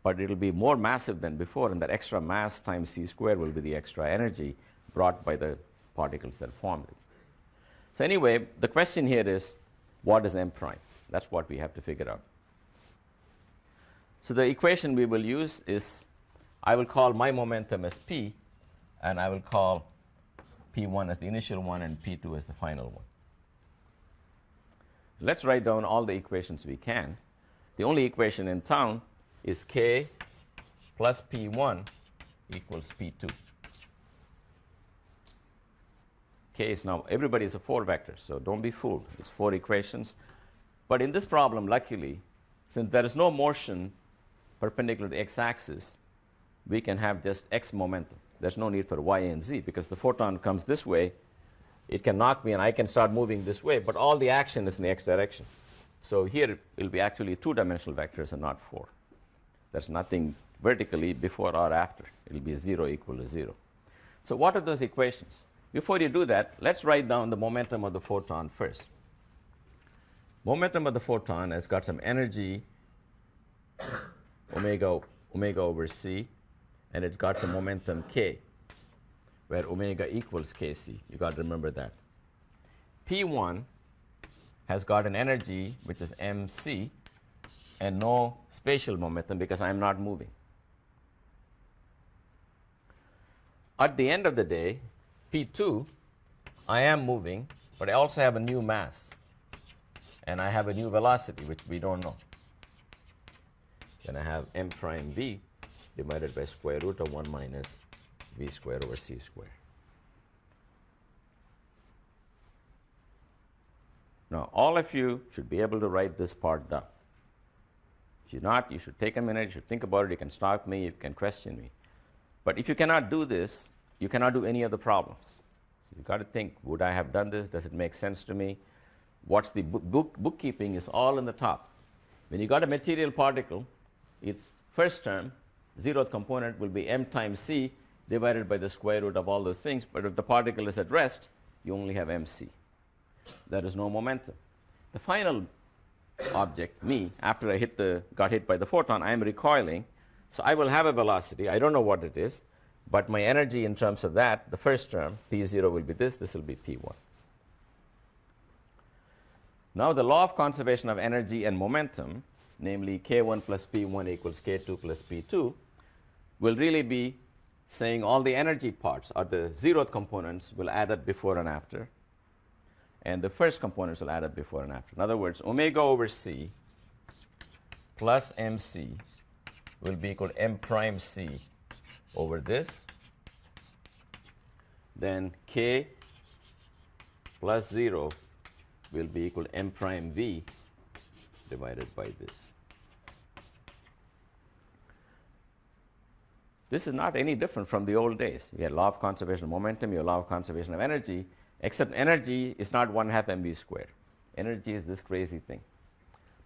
But it will be more massive than before, and that extra mass times c squared will be the extra energy brought by the particles that formed it. So anyway, the question here is, what is m prime? That's what we have to figure out. So the equation we will use is, I will call my momentum as p, and I will call p1 as the initial one and p2 as the final one. Let's write down all the equations we can. The only equation in town is k plus p1 equals p2. K is now, everybody is a 4 vector, so don't be fooled. It's 4 equations. But in this problem, luckily, since there is no motion perpendicular to the x-axis, we can have just x momentum. There's no need for y and z, because the photon comes this way. It can knock me, and I can start moving this way, but all the action is in the x direction. So here it will be actually 2-dimensional vectors and not 4. There's nothing vertically before or after. It will be 0 equal to 0. So what are those equations? Before you do that, let's write down the momentum of the photon first. Momentum of the photon has got some energy, omega over c, and it's got some momentum k, where omega equals kc. You got to remember that. P1 has got an energy which is mc and no spatial momentum because I'm not moving. at the end of the day, P2, I am moving, but I also have a new mass. And I have a new velocity, which we don't know. Then I have m prime v divided by square root of 1 minus v squared over c squared. Now, all of you should be able to write this part down. If you're not, you should take a minute, you should think about it, you can stop me, you can question me. But if you cannot do this, you cannot do any of the problems. So you've got to think, would I have done this? Does it make sense to me? What's the bookkeeping is all in the top. When you got a material particle, its first term, zeroth component, will be m times c divided by the square root of all those things. But if the particle is at rest, you only have mc. There is no momentum. The final object, me, after I got hit by the photon, I am recoiling. So I will have a velocity. I don't know what it is. But my energy in terms of that, the first term, P0 will be this will be P1. Now the law of conservation of energy and momentum, namely K1 plus P1 equals K2 plus P2, will really be saying all the energy parts, or the zeroth components, will add up before and after. And the first components will add up before and after. In other words, omega over c plus mc will be equal to m prime c over this. Then k plus 0 will be equal to m prime v divided by this. This is not any different from the old days. You had law of conservation of momentum, you have law of conservation of energy, except energy is not 1/2 mv squared. Energy is this crazy thing.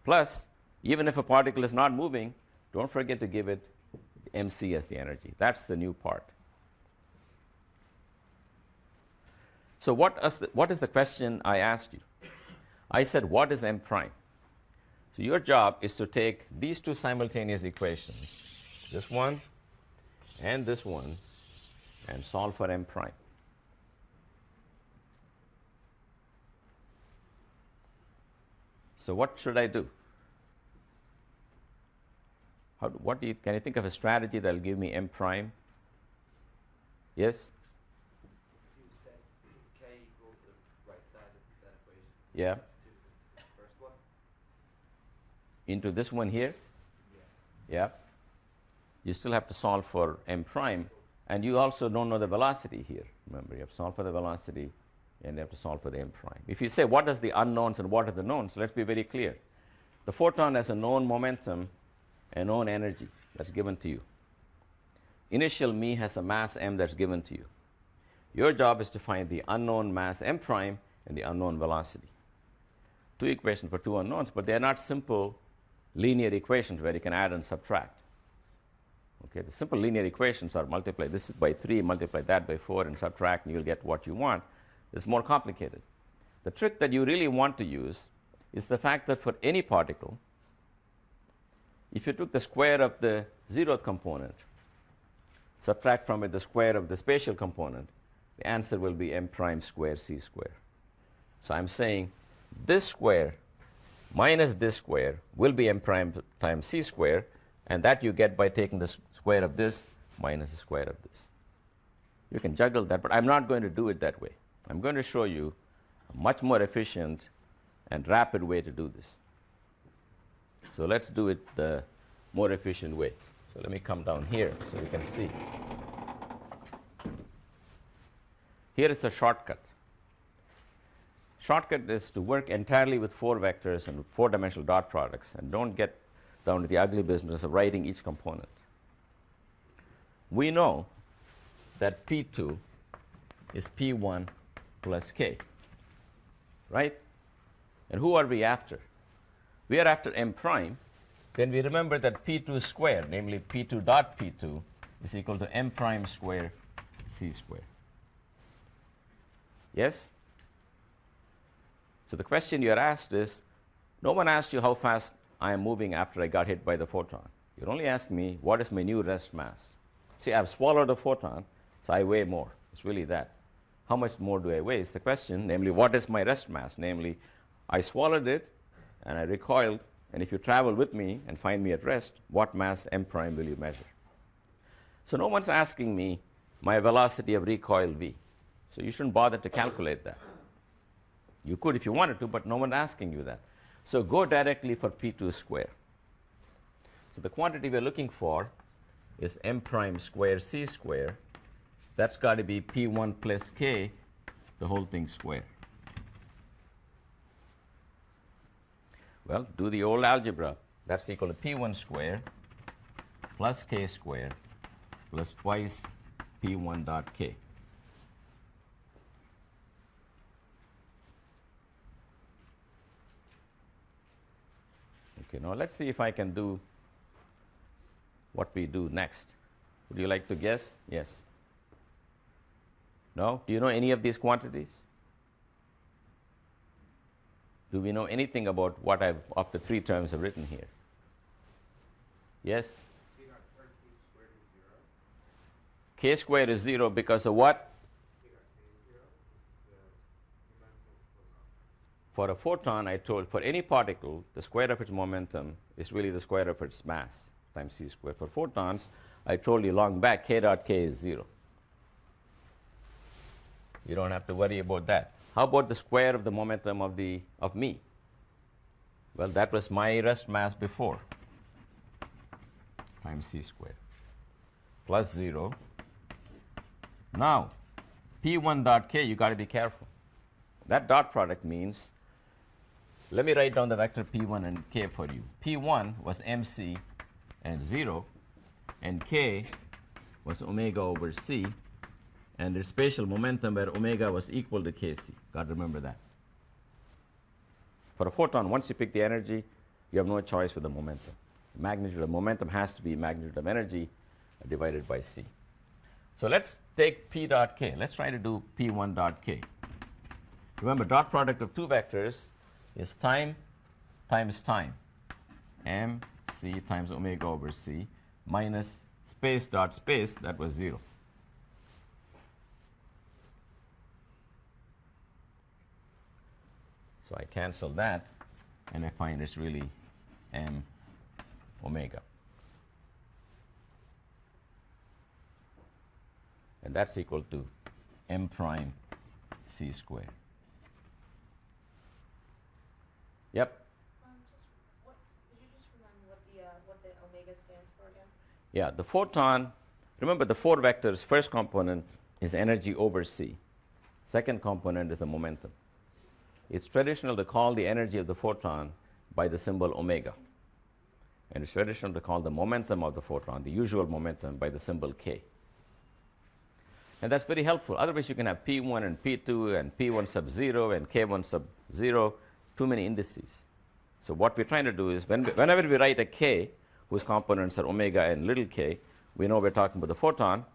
Plus, even if a particle is not moving, don't forget to give it mc as the energy. That's the new part. So what is the question I asked you? I said, what is m prime? So your job is to take these two simultaneous equations, this one and this one, and solve for m prime. So what should I do? Can you think of a strategy that will give me m prime? Yes? You said k equals the right side of that equation. Yeah. To the first one. Into this one here? Yeah. Yeah. You still have to solve for m prime, and you also don't know the velocity here. Remember, you have to solve for the velocity, and you have to solve for the m prime. If you say, what are the unknowns and what are the knowns, let's be very clear. The photon has a known momentum and known energy that's given to you. Initial me has a mass m that's given to you. Your job is to find the unknown mass m prime and the unknown velocity. Two equations for two unknowns, but they're not simple linear equations where you can add and subtract. Okay, the simple linear equations are multiply this by 3, multiply that by 4, and subtract, and you'll get what you want. It's more complicated. The trick that you really want to use is the fact that for any particle, if you took the square of the zeroth component, subtract from it the square of the spatial component, the answer will be m prime square c square. So I'm saying this square minus this square will be m prime times c square, and that you get by taking the square of this minus the square of this. You can juggle that, but I'm not going to do it that way. I'm going to show you a much more efficient and rapid way to do this. So let's do it the more efficient way. So let me come down here so you can see. Here is the shortcut. Shortcut is to work entirely with 4 vectors and 4-dimensional dot products, and don't get down to the ugly business of writing each component. We know that P2 is P1 plus K, right? And who are we after? We are after m prime. Then we remember that P2 squared, namely P2 dot P2, is equal to m prime square c square. Yes? So the question you are asked is, no one asked you how fast I am moving after I got hit by the photon. You're only asking me, what is my new rest mass? See, I've swallowed a photon, so I weigh more. It's really that. How much more do I weigh is the question, namely, what is my rest mass? Namely, I swallowed it, and I recoiled, and if you travel with me and find me at rest, what mass m prime will you measure? So no one's asking me my velocity of recoil v. So you shouldn't bother to calculate that. You could if you wanted to, but no one's asking you that. So go directly for p2 square. So the quantity we're looking for is m prime square c square. That's got to be p1 plus k, the whole thing square. Well, do the old algebra. That's equal to p1 square plus k square plus twice p1 dot k. Okay, now let's see if I can do what we do next. Would you like to guess? Yes. No? Do you know any of these quantities? Do we know anything about what I've, of the three terms I've written here? Yes? K squared is 0 because of what? For a photon, I told, for any particle, the square of its momentum is really the square of its mass times c squared. For photons, I told you long back, k dot k is 0. You don't have to worry about that. How about the square of the momentum of me? Well, that was my rest mass before, times c squared, plus 0. Now, p1 dot k, you got to be careful. That dot product means, let me write down the vector p1 and k for you. P1 was mc and 0, and k was omega over c, and its spatial momentum where omega was equal to kc. Got to remember that. For a photon, once you pick the energy, you have no choice with the momentum. Magnitude of momentum has to be magnitude of energy divided by c. So let's take p dot k. Let's try to do p1 dot k. Remember, dot product of two vectors is time times time, mc times omega over c, minus space dot space, that was 0. So I cancel that, and I find it's really m omega. And that's equal to m prime c squared. Yep. Could you just remind me what the omega stands for again? Yeah, the photon, remember the four vectors, first component is energy over c. Second component is the momentum. It's traditional to call the energy of the photon by the symbol omega. And it's traditional to call the momentum of the photon, the usual momentum, by the symbol k. And that's very helpful. Otherwise, you can have p1 and p2 and p1 sub 0 and k1 sub 0, too many indices. So what we're trying to do is, whenever we write a k, whose components are omega and little k, we know we're talking about the photon.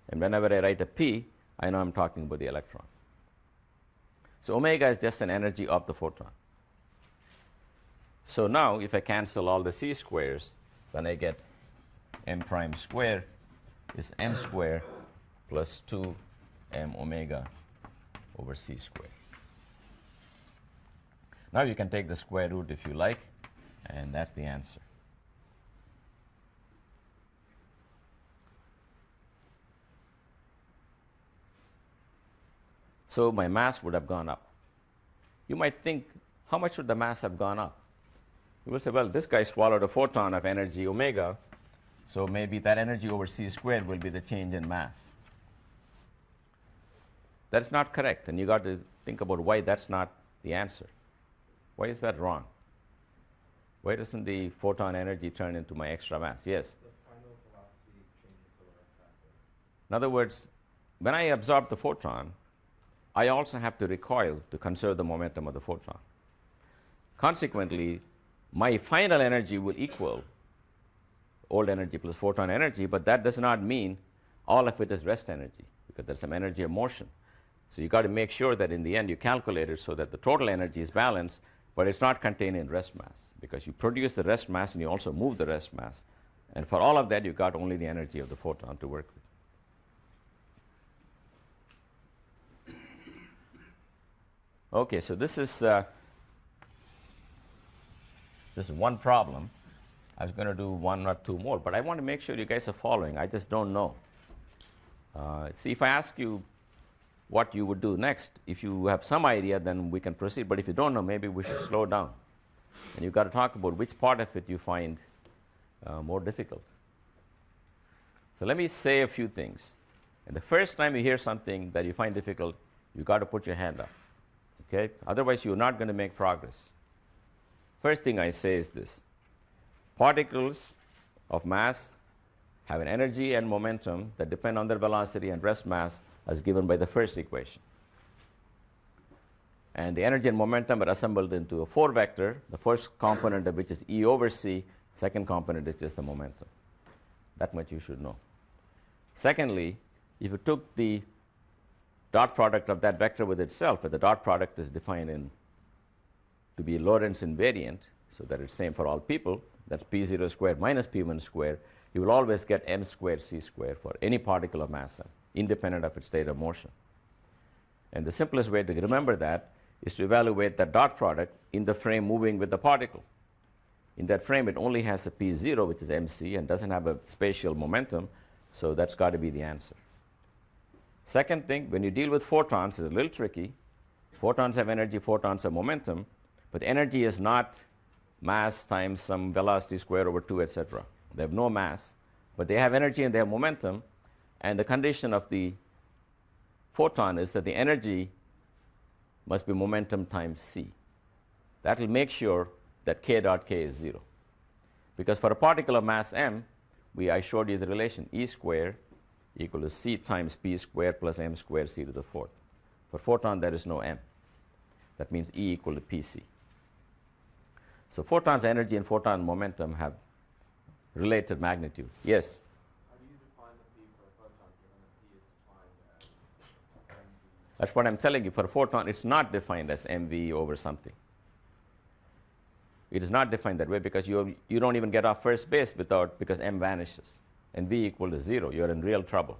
And whenever I write a p, I know I'm talking about the electron. So omega is just an energy of the photon. So now, if I cancel all the c squares, then I get m prime square is m square plus 2 m omega over c squared. Now you can take the square root if you like, and that's the answer. So my mass would have gone up. You might think, how much would the mass have gone up? You will say, well, this guy swallowed a photon of energy omega, so maybe that energy over c squared will be the change in mass. That's not correct, and you got to think about why that's not the answer. Why is that wrong? Why doesn't the photon energy turn into my extra mass? Yes? The final velocity changes the Lorentz factor. In other words, when I absorb the photon, I also have to recoil to conserve the momentum of the photon. Consequently, my final energy will equal old energy plus photon energy, but that does not mean all of it is rest energy, because there's some energy of motion. So you got to make sure that in the end you calculate it so that the total energy is balanced, but it's not contained in rest mass, because you produce the rest mass and you also move the rest mass. And for all of that, you got only the energy of the photon to work with. Okay, so this is one problem. I was going to do one or two more, but I want to make sure you guys are following. I just don't know. See, if I ask you what you would do next, if you have some idea, then we can proceed. But if you don't know, maybe we should slow down. And you've got to talk about which part of it you find more difficult. So let me say a few things. And the first time you hear something that you find difficult, you've got to put your hand up. Okay? Otherwise, you're not going to make progress. First thing I say is this. Particles of mass have an energy and momentum that depend on their velocity and rest mass as given by the first equation. And the energy and momentum are assembled into a 4-vector, the first component of which is E over C, second component is just the momentum. That much you should know. Secondly, if you took the dot product of that vector with itself, where the dot product is defined to be Lorentz invariant, so that it's same for all people, that's P0 squared minus P1 squared, you will always get m squared c squared for any particle of mass m, independent of its state of motion. And the simplest way to remember that is to evaluate that dot product in the frame moving with the particle. In that frame, it only has a P0, which is mc, and doesn't have a spatial momentum, so that's got to be the answer. Second thing, when you deal with photons, it's a little tricky. Photons have energy, photons have momentum, but energy is not mass times some velocity squared over 2, etc. They have no mass, but they have energy and they have momentum, and the condition of the photon is that the energy must be momentum times c. That will make sure that k dot k is 0. Because for a particle of mass m, I showed you the relation E squared equal to c times p squared plus m squared c to the 4th. For photon, there is no m. That means E equal to pc. So photons' energy and photon momentum have related magnitude. Yes? How do you define the P for a photon given that P is defined as mv? That's what I'm telling you. For a photon, it's not defined as mv over something. It is not defined that way because you don't even get off first base because m vanishes. And v equal to 0. You're in real trouble.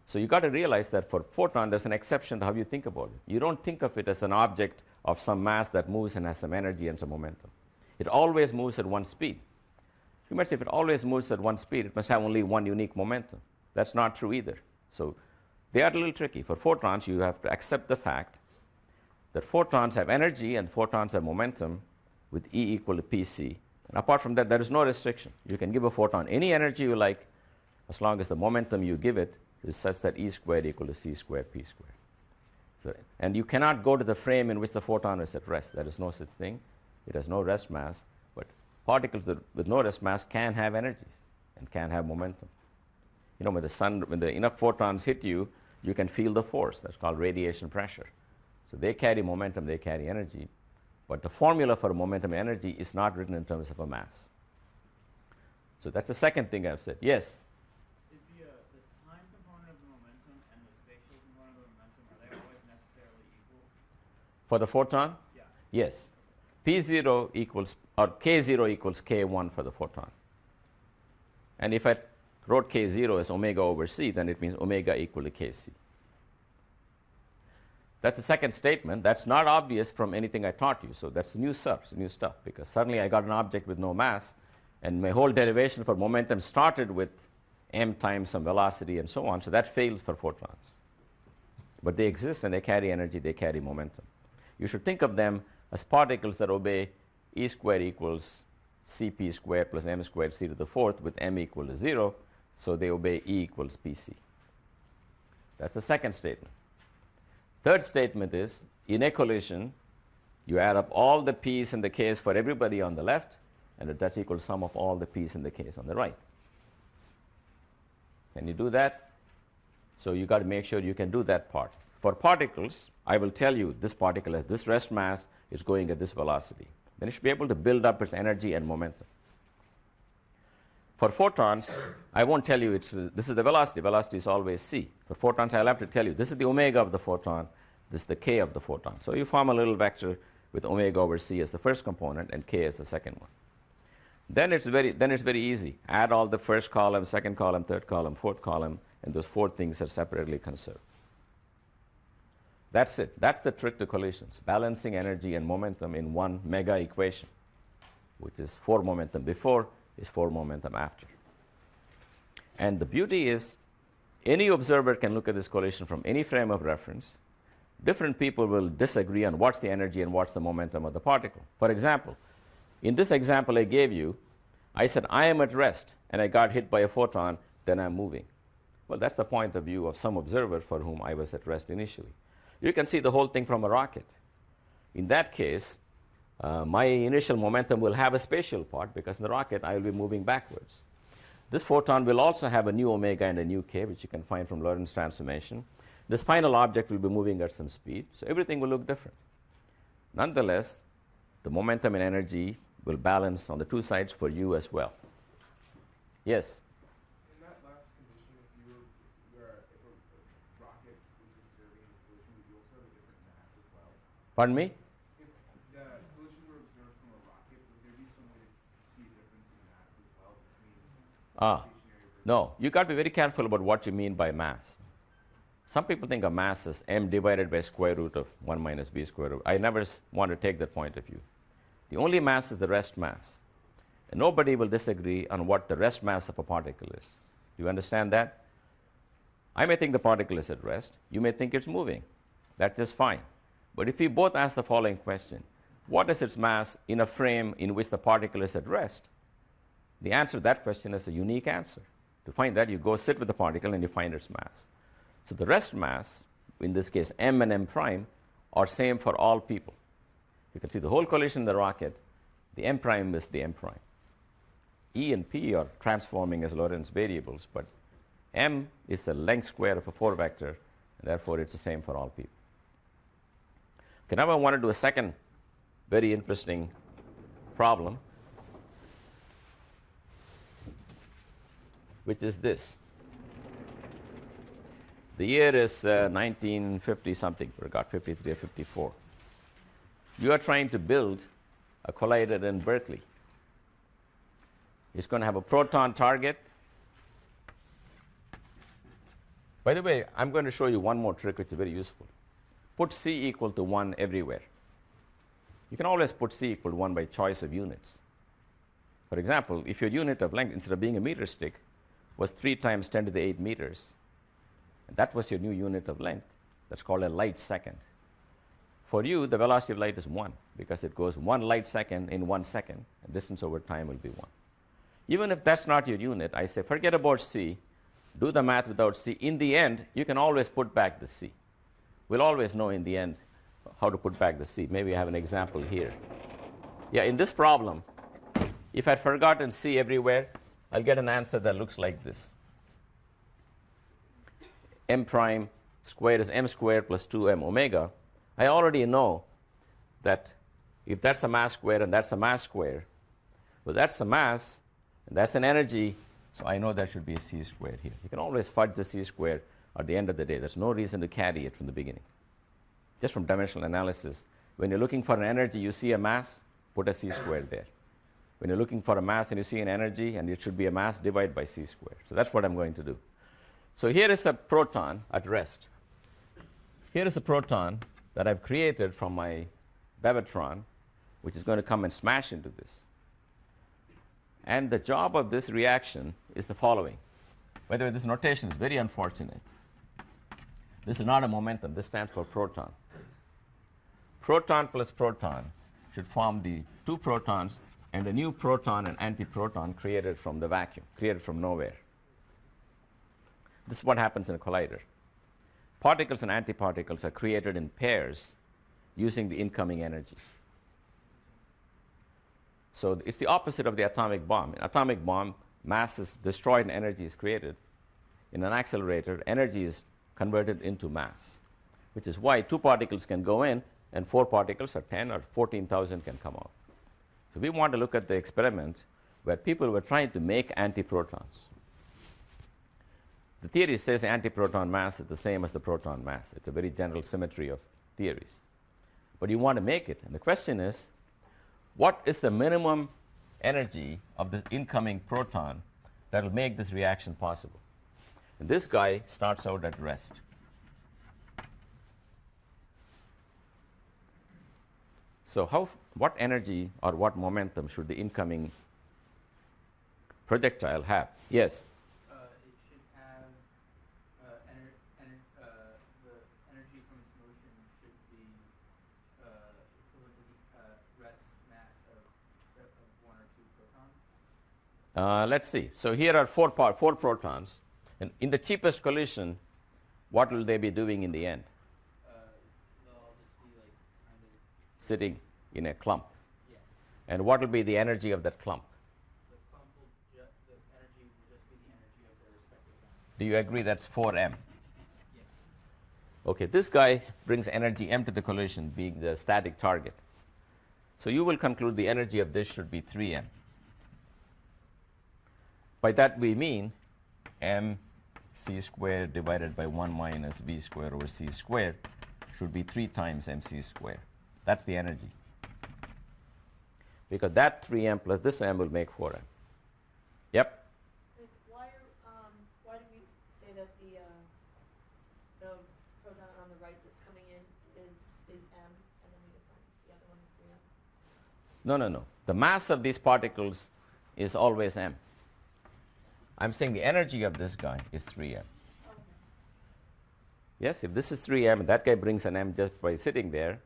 So you got to realize that for photon, there's an exception to how you think about it. You don't think of it as an object of some mass that moves and has some energy and some momentum. It always moves at one speed. You might say if it always moves at one speed, it must have only one unique momentum. That's not true either. So they are a little tricky. For photons, you have to accept the fact that photons have energy and photons have momentum with E equal to pc. And apart from that, there is no restriction. You can give a photon any energy you like as long as the momentum you give it is such that E squared equal to c squared p squared. So, and you cannot go to the frame in which the photon is at rest. There is no such thing. It has no rest mass. But particles with no rest mass can have energies and can have momentum. You know, when the enough photons hit you, you can feel the force. That's called radiation pressure. So they carry momentum, they carry energy. But the formula for momentum energy is not written in terms of a mass. So that's the second thing I've said. Yes? Is the time component of the momentum and the spatial component of the momentum, are they always necessarily equal? For the photon? Yeah. Yes. P0 equals, or K0 equals K1 for the photon. And if I wrote K0 as omega over C, then it means omega equal to Kc. That's the second statement. That's not obvious from anything I taught you. So that's new stuff, because suddenly I got an object with no mass, and my whole derivation for momentum started with m times some velocity and so on. So that fails for photons. But they exist and they carry energy, they carry momentum. You should think of them as particles that obey E squared equals Cp squared plus m squared c to the 4th with m equal to 0. So they obey E equals Pc. That's the second statement. Third statement is, in a collision, you add up all the p's and the k's for everybody on the left, and that's equal to sum of all the p's and the k's on the right. Can you do that? So you got to make sure you can do that part. For particles, I will tell you this particle has this rest mass, it's going at this velocity. Then it should be able to build up its energy and momentum. For photons, I won't tell you this is the velocity. Velocity is always c. For photons, I'll have to tell you this is the omega of the photon, this is the k of the photon. So you form a little vector with omega over c as the first component and k as the second one. Then it's very easy. Add all the first column, second column, third column, fourth column, and those four things are separately conserved. That's it. That's the trick to collisions, balancing energy and momentum in one mega equation, which is 4 momentum before is 4 momentum after. And the beauty is Any observer can look at this collision from any frame of reference. Different people will disagree on what's the energy and what's the momentum of the particle. For example, in this example I gave you, I said I am at rest and I got hit by a photon, then I'm moving. Well, that's the point of view of some observer for whom I was at rest initially. You can see the whole thing from a rocket. In that case, my initial momentum will have a spatial part because in the rocket I will be moving backwards. This photon will also have a nu omega and a nu k, which you can find from Lorentz transformation. This final object will be moving at some speed, so everything will look different. Nonetheless, the momentum and energy will balance on the two sides for you as well. Yes? In that last condition, if a rocket was observing the collision, would you also have a different mass as well? Pardon me? If the collision were observed from a rocket, would there be some way to see a difference in mass as well between stationary versus... No. You got to be very careful about what you mean by mass. Some people think of mass as m divided by square root of 1 minus b square root. I never want to take that point of view. The only mass is the rest mass. And nobody will disagree on what the rest mass of a particle is. Do you understand that? I may think the particle is at rest. You may think it's moving. That's just fine. But if we both ask the following question, what is its mass in a frame in which the particle is at rest? The answer to that question is a unique answer. To find that, you go sit with the particle and you find its mass. So the rest mass, in this case m and m prime, are same for all people. You can see the whole collision in the rocket, the m prime is the m prime. E and p are transforming as Lorentz variables, but m is the length square of a 4 vector, and therefore it's the same for all people. Okay, now I want to do a second very interesting problem, which is this. The year is 1950 something, forgot 53 or 54. You are trying to build a collider in Berkeley. It's going to have a proton target. By the way, I'm going to show you one more trick which is very useful. Put c equal to 1 everywhere. You can always put c equal to 1 by choice of units. For example, if your unit of length, instead of being a meter stick, was 3 times 10 to the 8 meters, that was your new unit of length. That's called a light second. For you, the velocity of light is 1 because it goes 1 light second in 1 second, and distance over time will be 1. Even if that's not your unit, I say forget about c, do the math without c. In the end, you can always put back the c. We'll always know in the end how to put back the c. Maybe I have an example here. Yeah, in this problem, if I'd forgotten c everywhere, I'll get an answer that looks like this. M prime squared is m squared plus 2m omega. I already know that if that's a mass square and that's a mass square, well, that's a mass and that's an energy, so I know there should be a c squared here. You can always fudge the c squared at the end of the day. There's no reason to carry it from the beginning. Just from dimensional analysis, when you're looking for an energy, you see a mass, put a c squared there. When you're looking for a mass and you see an energy and it should be a mass, divide by c squared. So that's what I'm going to do. So here is a proton at rest. Here is a proton that I've created from my Bevatron, which is going to come and smash into this. And the job of this reaction is the following. By the way, this notation is very unfortunate. This is not a momentum. This stands for proton. Proton plus proton should form the 2 protons and a new proton and antiproton created from the vacuum, created from nowhere. This is what happens in a collider. Particles and antiparticles are created in pairs using the incoming energy. So it's the opposite of the atomic bomb. In atomic bomb, mass is destroyed and energy is created. In an accelerator, energy is converted into mass, which is why 2 particles can go in and 4 particles or 10 or 14,000 can come out. So we want to look at the experiment where people were trying to make antiprotons. The theory says the antiproton mass is the same as the proton mass. It's a very general symmetry of theories. But you want to make it. And the question is, what is the minimum energy of this incoming proton that will make this reaction possible? And this guy starts out at rest. So what energy or what momentum should the incoming projectile have? Yes? It should have Let's see. So here are four protons. And in the cheapest collision, what will they be doing in the end? They'll all just be like kind of, Sitting in a clump. yeah. And what will be the energy of that clump? The pump will the energy will just be the energy of their respective atoms. Do you agree that's 4m? Yes. Okay, this guy brings energy m to the collision, being the static target. So you will conclude the energy of this should be 3m. By that we mean mc squared divided by 1 minus v squared over c squared should be 3 times mc squared. That's the energy. Because that 3m plus this m will make 4m. Yep? And why do we say that the proton on the right that's coming in is m, and then we define the other one is 3m? No, no, no. The mass of these particles is always m. I'm saying the energy of this guy is 3m. Okay. Yes, if this is 3m, that guy brings an m just by sitting there,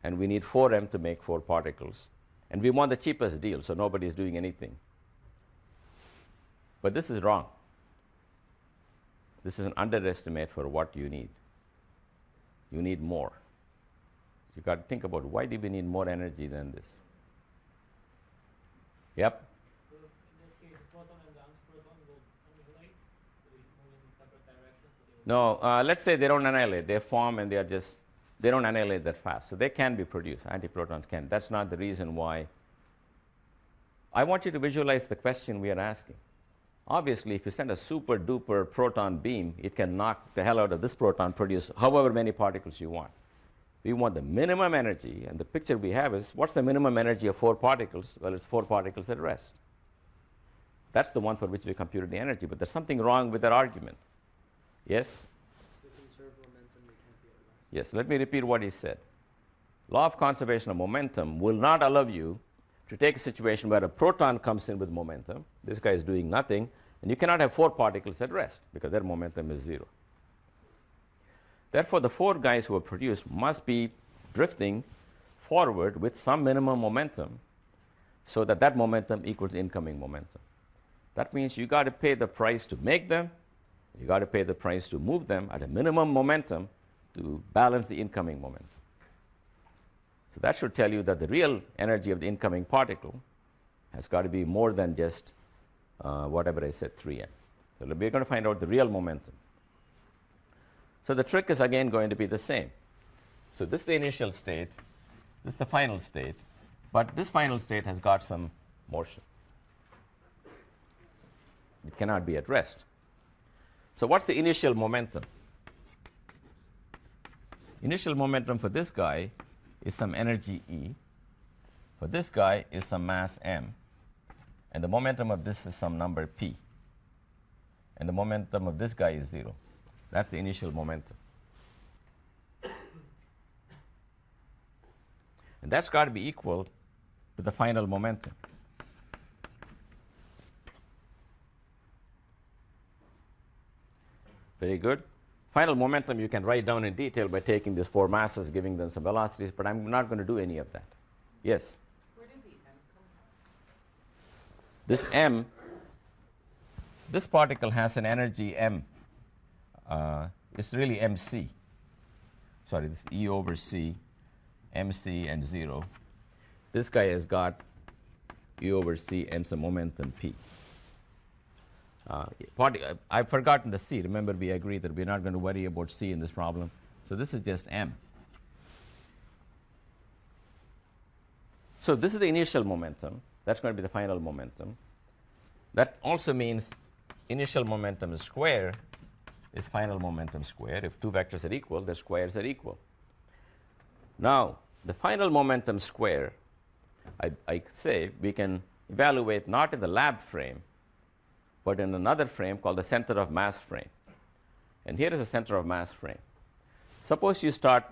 and we need 4m to make 4 particles. And we want the cheapest deal, so nobody is doing anything. But this is wrong. This is an underestimate for what you need. You need more. You got to think about why do we need more energy than this? Yep. So in this case, the proton and the antiproton will annihilate, so they should move in separate directions. So they will No, let's say they don't annihilate. They form and they don't annihilate that fast. So they can be produced. Antiprotons can. That's not the reason why. I want you to visualize the question we are asking. Obviously, if you send a super duper proton beam, it can knock the hell out of this proton, produce however many particles you want. We want the minimum energy, and the picture we have is what's the minimum energy of 4 particles? Well, it's 4 particles at rest. That's the one for which we computed the energy, but there's something wrong with that argument. Yes? To conserve momentum, you can't be at rest. Yes, let me repeat what he said. Law of conservation of momentum will not allow you to take a situation where a proton comes in with momentum, this guy is doing nothing, and you cannot have 4 particles at rest because their momentum is 0. Therefore, the 4 guys who are produced must be drifting forward with some minimum momentum so that that momentum equals incoming momentum. That means you got to pay the price to make them, you got to pay the price to move them at a minimum momentum to balance the incoming momentum. So that should tell you that the real energy of the incoming particle has got to be more than just whatever I said, 3m. So we're going to find out the real momentum. So the trick is again going to be the same. So this is the initial state, this is the final state, but this final state has got some motion. It cannot be at rest. So what's the initial momentum? Initial momentum for this guy is some energy E. For this guy is some mass m. And the momentum of this is some number p. And the momentum of this guy is 0. That's the initial momentum. And that's got to be equal to the final momentum. Very good. Final momentum you can write down in detail by taking these 4 masses, giving them some velocities, but I'm not going to do any of that. Yes? Where did the M come from? This m, this particle has an energy m. It's really mc. Sorry, this E over c, mc and 0. This guy has got E over c and some momentum p. I've forgotten the c. Remember, we agreed that we're not going to worry about c in this problem. So this is just m. So this is the initial momentum. That's going to be the final momentum. That also means initial momentum square is final momentum square. If 2 vectors are equal, their squares are equal. Now, the final momentum square, I say we can evaluate not in the lab frame, but in another frame called the center of mass frame. And here is a center of mass frame. Suppose you start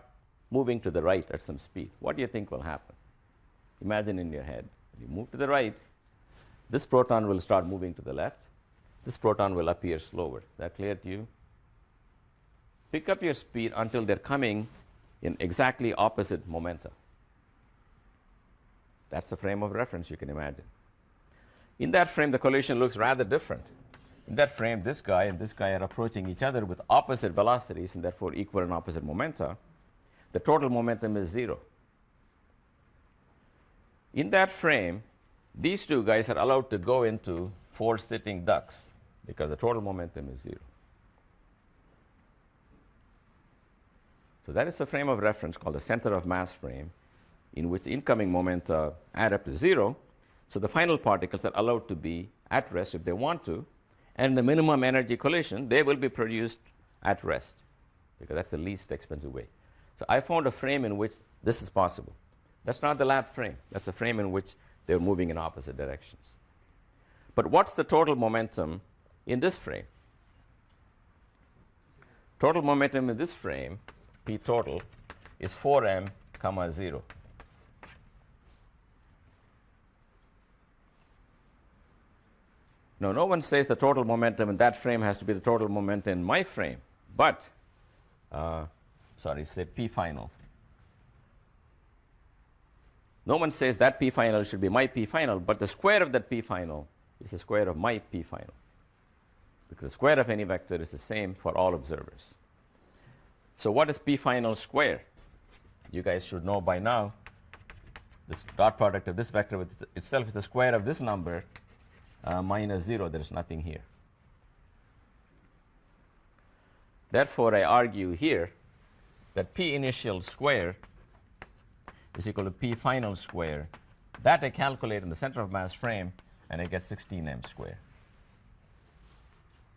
moving to the right at some speed. What do you think will happen? Imagine in your head, you move to the right, this proton will start moving to the left, this proton will appear slower. Is that clear to you? Pick up your speed until they're coming in exactly opposite momentum. That's the frame of reference you can imagine. In that frame, the collision looks rather different. In that frame, this guy and this guy are approaching each other with opposite velocities and therefore equal and opposite momenta. The total momentum is 0. In that frame, these two guys are allowed to go into 4 sitting ducks because the total momentum is 0. So that is the frame of reference called the center of mass frame, in which incoming momenta add up to 0. So the final particles are allowed to be at rest if they want to, and the minimum energy collision, they will be produced at rest because that's the least expensive way. So I found a frame in which this is possible. That's not the lab frame. That's a frame in which they're moving in opposite directions. But what's the total momentum in this frame? Total momentum in this frame, P total, is 4m, 0. Now, no one says the total momentum in that frame has to be the total momentum in my frame, but, say P final. No one says that P final should be my P final, but the square of that P final is the square of my P final, because the square of any vector is the same for all observers. So what is P final square? You guys should know by now. This dot product of this vector with itself is the square of this number minus 0. There is nothing here. Therefore, I argue here that P initial square is equal to P final square. That I calculate in the center of mass frame, and I get 16m squared.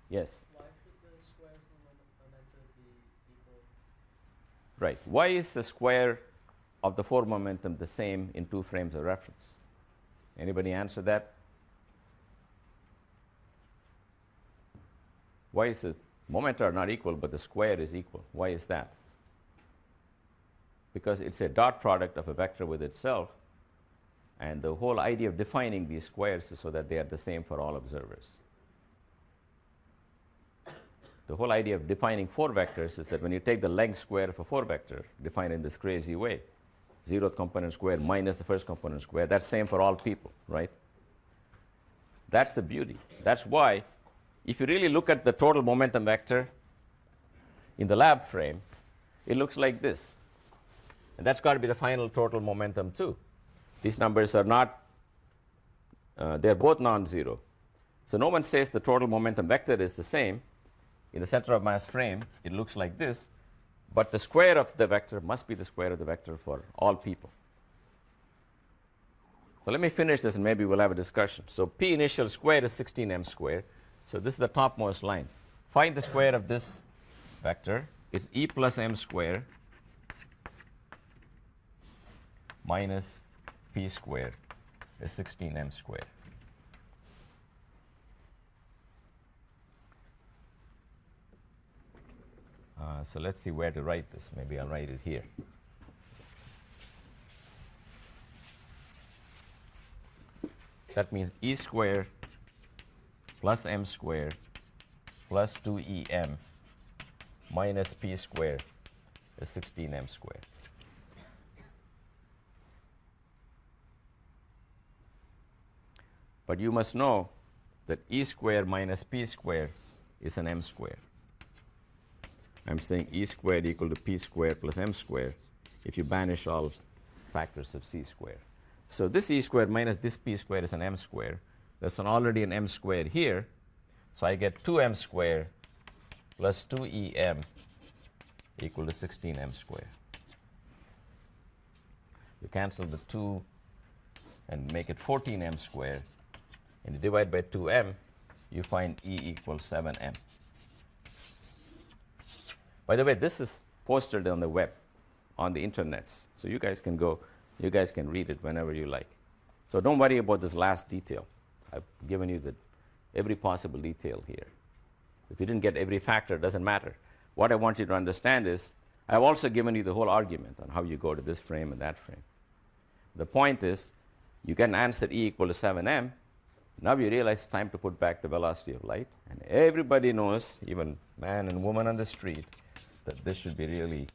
Yes? Why should the squares of the momentum be equal? Right. Why is the square of the 4 momentum the same in 2 frames of reference? Anybody answer that? Why is the momenta are not equal, but the square is equal? Why is that? Because it's a dot product of a vector with itself, and the whole idea of defining these squares is so that they are the same for all observers. The whole idea of defining 4 vectors is that when you take the length square of a 4 vector, defined in this crazy way, 0th component square minus the first component square, that's same for all people, right? That's the beauty. That's why, if you really look at the total momentum vector in the lab frame, it looks like this. And that's got to be the final total momentum too. These numbers are not, they're both non-zero. So no one says the total momentum vector is the same. In the center of mass frame, it looks like this, but the square of the vector must be the square of the vector for all people. So let me finish this and maybe we'll have a discussion. So P initial squared is 16m squared. So this is the topmost line. Find the square of this vector. It's E plus m squared minus P squared is 16m squared. So let's see where to write this. Maybe I'll write it here. That means E squared plus m squared plus 2em minus P squared is 16m squared. But you must know that E squared minus P squared is an m squared. I'm saying E squared equal to P squared plus m squared if you banish all factors of C squared. So this E squared minus this P squared is an m squared. There's already an m squared here. So I get 2m squared plus 2em equal to 16m squared. You cancel the 2 and make it 14m squared. And you divide by 2m, you find E equals 7m. By the way, this is posted on the web, on the internets. So you guys can go, you guys can read it whenever you like. So don't worry about this last detail. I've given you every possible detail here. If you didn't get every factor, it doesn't matter. What I want you to understand is, I've also given you the whole argument on how you go to this frame and that frame. The point is, you get an answer E equal to 7m. Now you realize it's time to put back the velocity of light. And everybody knows, even man and woman on the street, that this should be really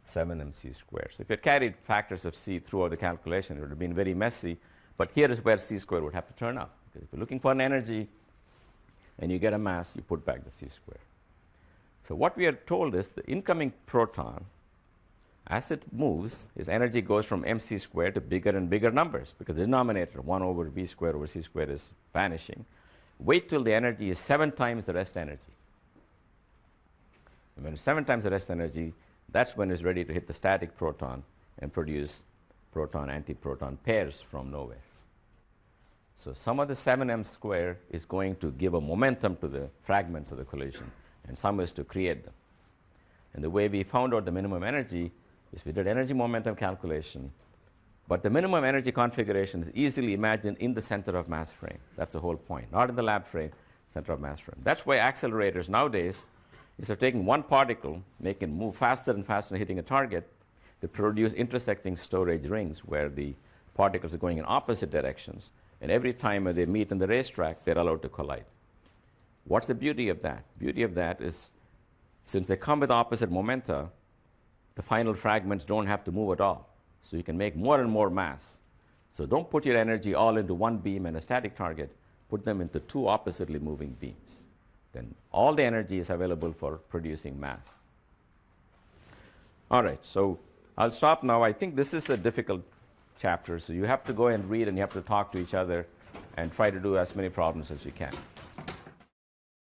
7mc squared. So if you had carried factors of c throughout the calculation, it would have been very messy. But here is where c squared would have to turn up. Because if you're looking for an energy and you get a mass, you put back the c squared. So what we are told is the incoming proton, as it moves, its energy goes from mc squared to bigger and bigger numbers, because the denominator, 1 over v squared over c squared, is vanishing. Wait till the energy is 7 times the rest energy. And when it's 7 times the rest energy, that's when it's ready to hit the static proton and produce proton-antiproton pairs from nowhere. So some of the 7m square is going to give a momentum to the fragments of the collision, and some is to create them. And the way we found out the minimum energy is we did energy momentum calculation, but the minimum energy configuration is easily imagined in the center of mass frame. That's the whole point. Not in the lab frame, center of mass frame. That's why accelerators nowadays, instead of taking one particle, making it move faster and faster and hitting a target, they produce intersecting storage rings where the particles are going in opposite directions, and every time they meet in the racetrack, they're allowed to collide. What's the beauty of that? Beauty of that is, since they come with opposite momenta, the final fragments don't have to move at all. So you can make more and more mass. So don't put your energy all into one beam and a static target. Put them into 2 oppositely moving beams. Then all the energy is available for producing mass. All right, so I'll stop now. I think this is a difficult chapter, so you have to go and read and you have to talk to each other and try to do as many problems as you can.